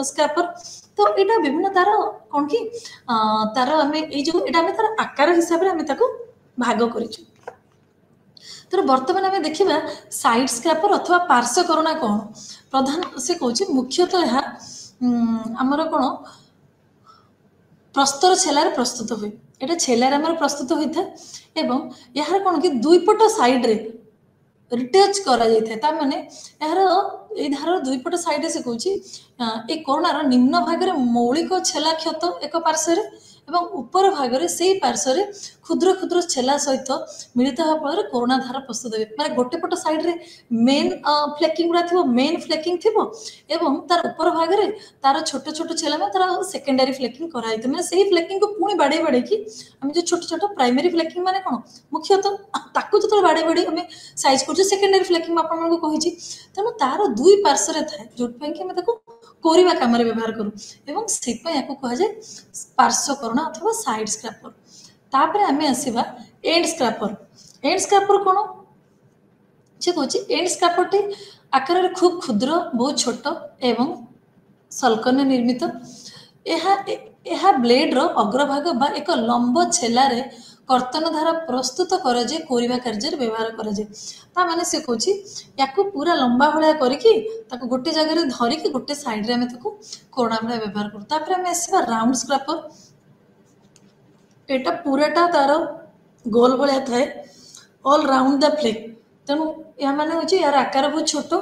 स्क्रैपर तो यहाँ विभिन्न तार कौन कि तार आम ये तार आकार हिसाब से आम भाग कर तो बर्तमान आम देखा साइड स्क्रैपर अथवा पार्श्व कोरोना कौन प्रधान से कौच मुख्यतः यहाँ आमर कौन प्रस्तर छेलार प्रस्तुत हुए यहाँ छेलार आमर प्रस्तुत होता है एवं यार कौन कि दुई पट साइड रे रिटेच करा माने यार ये धार दुई पट साइड से कौच ये कोरोनार निम्न भाग में मौलिक छेला क्षत एक पार्श्व एवं ऊपर भाग में से पार्श्व क्षुद्र क्षुद्र छेला सहित मिलित होगा फल कोरोना धार प्रस्तुत हुए मैंने गोटे पट साइड रे मेन फ्लेकिंग गुड़ा थी मेन फ्लेकिंग थी एवं तार ऊपर भाग में तार छोट छोट छेला में तार सेकेंडरी फ्लेकिंग कराई मैंने से फ्लेकिंग को पुणी बाड़े बाड़े कि आम जो छोट छोट प्राइमरी फ्लेकिंग माने कौन मुख्यतः ताकू जो बाड़े बाड़े आम साइज कर सेकेंडरी फ्लेकिंग आपको कही तेणु तार दुई पार्श्व थाए जो कोरिबा काम व्यवहार करूँ एवं से कहुए पार्श्व कोरोना अथवा साइड स्क्रैपर तापर आम आसवा एंड स्क्रैपर कौन से कौच एंड स्क्रैपर टी आकार खूब क्षुद्र बहुत छोट एवं सल्कन निर्मित यह ब्लेड रो अग्रभाग बा एक लंब छेलारे कर्तन धारा प्रस्तुत कराए कोरिबा कार्य व्यवहार कराए माने से कौच या पूरा लंबा भाया करके गोटे जगह धरिकी गोटे साइड रे कोरोना भाया व्यवहार करूँ आम आसवा राउंड स्क्रैपर एटा पूराटा तार गोल भाया थाए ऑल राउंड द फ्लेक तेणु यह माने हूँ यार आकार बहुत छोट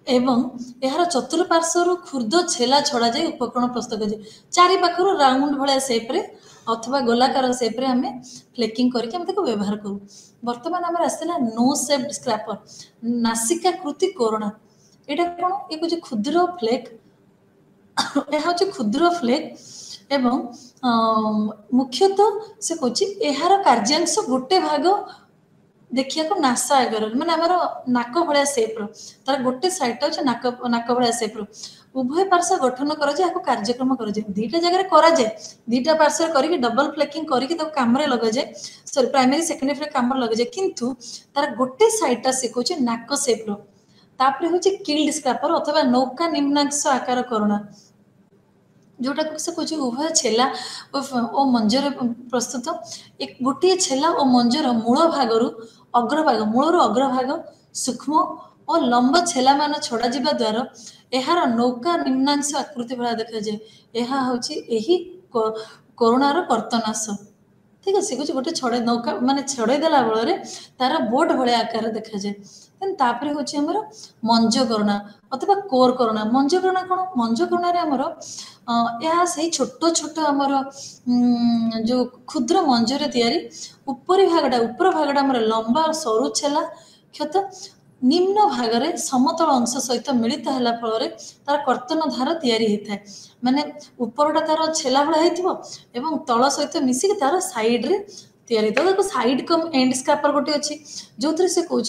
एवं यार चतुर्पार्श्वर क्षुद्र छेला छड़ा जाए उपकरण प्रस्तुत कर चारि पाखर राउंड भाया सेप्रे अथवा गोलाकार सेप्रे आम फ्लेकिंग करके व्यवहार करूँ बर्तमान आम आसला नो सेप स्क्रैपर नासिकाकृति कोरोना यहाँ कौन ये कुछ क्षुद्र फ्लेक यह हूँ क्षुद्र फ्लेक एवं मुख्यतः से कौच यार कार्यांश गोटे भाग देखिया को नासा आगर माने आमर नाक भाया सेप्र तार गोटे साइड अच्छे नाक भाया सेप्र उभय पार्श्व गठन कराए कार्यक्रम कराए दुईटा जगह कराए दुईटा पार्श्व करके डबल फ्लेकिंग करके काम लगे जाए सॉरी प्राइमरी सेकेंडरी फ्लेक काम लगे जाए किंतु तार गोटे साइडटा से कौच नाक सेप्र तापर हूँ किल्ड स्क्रैपर अथवा नौका निम्नांश आकार कोरोना जोटा से कौच उभय छेला और मंजर प्रस्तुत एक गोटे छेला और मंजर मूल भाग अग्रभाग मूलर अग्रभाग सूक्ष्म और लंब छेला मान छड़ा जिबा द्वारा एहार नौका निम्नांश आकृति भला देखा जाए। यह होची एही कोरोनार कर्तनाश। ठीक अच्छे कुछ गोटे छड़े नौका माने छड़े देला बଳରେ तार बोट भले आकार देखा जाए। देन तापर होची हमर मंज करुणा अथवा कोर करुणा। मंज करुणा कोन मंज करुणा रे हमर या सही छोट छोट हमर जो क्षुद्र मंजरे तैयारी ऊपरी भागटा हमर लंबा सरू छेला क्षत निम्न भागरे समतल अंश सहित मिलित होला फल तार कर्तन धार तैयारी होता है। माने ऊपरटा तार छेला भला होइथिबो एवं तल सहित मिसिक तार साइड रे तैयारी। तो देखो साइड कम एंड स्क्रापर गोटे अच्छी जो थे से कौन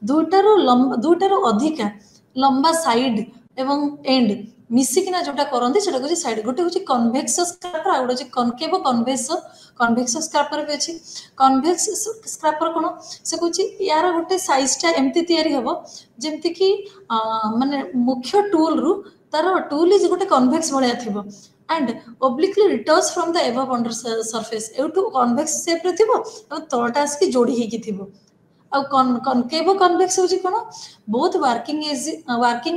दुईटार अधिका लंबा साइड एवं एंड मिसिकिना जोटा करती से कौन साइड गोटे हूँ कन्वेक्स स्क्रापर आ गोटे कनकेव कन्वेक्स स्क्रापर भी अच्छी। कन्वेक्स स्क्रापर कौन से कौन यार गोटे साइजटा एमती तैयारी हम जमती कि माने मुख्य टूल रु तार टूल इज गोटे कन्वेक्स भाया थी and obliquely returns from the above under surface एटू कन्वेक्स शेप रे थिबो और तळटा आसी जोड़ी हेकी थिबो। आ कनकेव कन्वेक्स होची कोन both working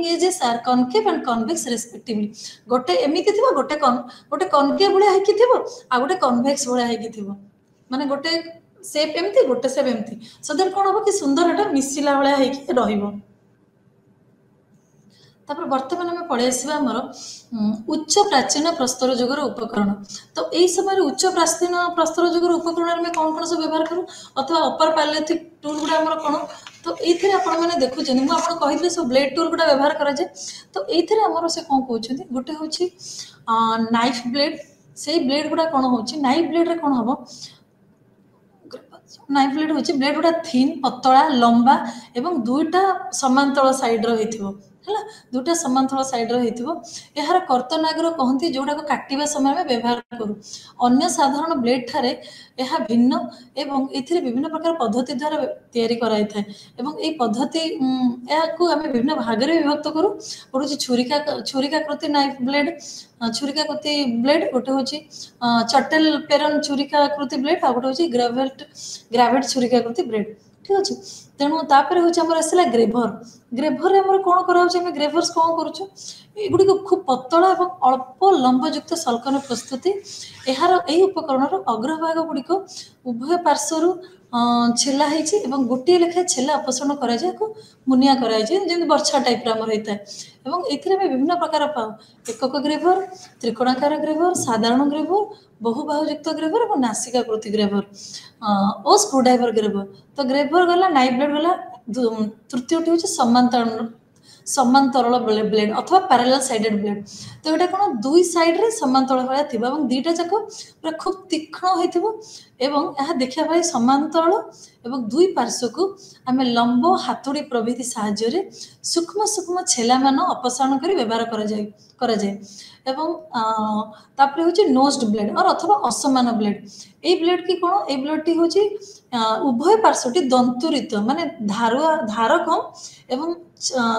edges are concave and convex respectively. गोटे एमिति थिबो गोटे कनकेव भलिया हेकी थिबो आ गोटे कन्वेक्स भलिया हेकी थिबो माने गोटे शेप एमती गोटे शेप एमती सो देन कोन हो कि सुंदर एटा मिसिला भलिया हेकी रहिबो। तापर वर्तमान आम पढ़े आसवा आमर उच्च प्राचीन प्रस्तर जुगर उपकरण। तो यही समय उच्च प्राचीन प्रस्तर जुगर उपकरण आम कौन कौन सब व्यवहार करूँ अथवा अपर पालियोथिक टूल गुड़ा आमर कौन। तो ये आपने देखुं मुझे कही सब ब्लेड टूल गुड़ा व्यवहार कराए। तो ये आमर से कौन कहते गोटे हूँ नाइफ ब्लेड से ब्लेड गुड़ा कौन हो नाइफ ब्लेड रे कौन हम नाइफ ब्लेड हूँ ब्लेड गुड़ा थिन पतला लंबा एवं दुईटा समांतल साइड रही है दुटा समांतल साइड यार कर्तन आगर कहती जोटा को काटिबा समय में व्यवहार करूँ। अन्य साधारण ब्लेड ठारे यह भिन्न एवं एथिरे विभिन्न प्रकार पद्धति द्वारा तैयारी कराई थाए एवं ए पद्धति को आम विभिन्न भाग में विभक्त करूँ। गोटे हूँ छुरिकाकृति नाइफ ब्लेड छुरिकाकृति ब्लेड गोटे हूँ चटेल पेरन छुरिकाकृति ब्लेड आ गोटे हूँ ग्रावेट छुरिकाकृति ब्लेड। ठीक अच्छे तेणु तापर हूँ आम आसला ग्रेभर आम कौन कर ग्रेभर्स कौन करुड़ी खूब पतला और अल्प लंबयुक्त सल्कन प्रस्तुति यार यही उपकरण अग्रभाग गुड़िक उभय पार्श्वर छेला होती गोटे लेखाएं छेला अपसरण कराए मुनिया कराए जमी बर्छा टाइप होता है। एवं ये विभिन्न प्रकार पाऊ एकक ग्रेभर त्रिकोणाकार ग्रेभर साधारण ग्रेभर बहुबाहुयुक्त ग्रेभर और नासिकाकृति ग्रेभर और स्क्रूड्राइवर ग्रेभर। तो ग्रेभर गला नाइफ ब्लेड गला तृतीयटी हूँ समांतरल ब्लेड अथवा पैरेलल साइडेड ब्लेड। तो यहाँ कौन दुई साइड रे समांतल भाया थी दुईटा जाक पूरा खूब तीक्ष्ण होइथिबो एवं यह देखा भाई समांतल एवं दुई पार्श्व को आम लंब हाथुड़ी प्रभृति साहाय्य सूक्ष्म सूक्ष्म छेला मान अपसारण कर व्यवहार कराए। एवं तापर हूँ नोज्ड ब्लेड और अथवा असमान ब्लेड। ये ब्लेड की कौन ये ब्लेड टी हूँ उभय पार्श्वटी दंतुरित माने धार कम एवं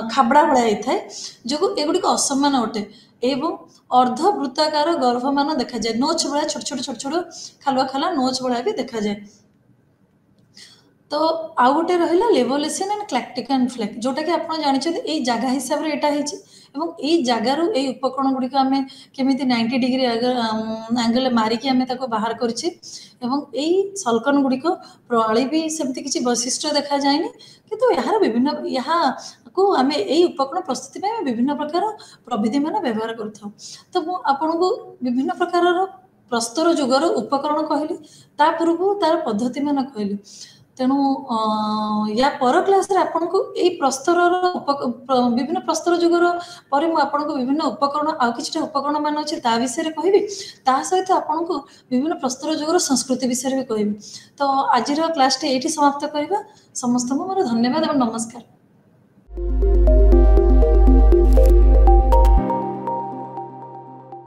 खाबड़ा भाया होता है जो एगुड़िक असमान अटे एवं अर्धवृत्ताकार गर्भमान देखा जाए नोच भाया छोट छोट खालुआ खाला नोच भाया भी देखा जाए। तो आउ गोटे रहा लेवोलेशन एंड क्लैक्टिकन फ्लेक जोटा कि आप जानते यही जगह हिसाब से यहाँ यही जगार यही उपकरण गुड़िक आम केमी 90 डिग्री एंगल मारिकी आम बाहर करें यही सल्कन गुड़िक प्रणाली भी सेमती किसी वैशिष्ट्य देखा जाए किंतु यार विभिन्न यहाँ को आम यही उपकरण प्रस्तुति में विभिन्न प्रकार प्रविधि मान व्यवहार कर। तो मुझे विभिन्न प्रकार प्रस्तर जुगर उपकरण कहली ता पूर्व तार पद्धति मान कहली। तेणु या पर क्लास रे आपन को ए प्रस्तर विभिन्न प्रस्तर जुगर पर आपको विभिन्न उपकरण आउ कि उपकरण मान अच्छे ता विषय कहबी ता सहित आपन को विभिन्न प्रस्तर जुगर संस्कृति विषय भी कहबी। तो आज क्लास टे ये समाप्त करवा। समस्त मोर धन्यवाद और नमस्कार।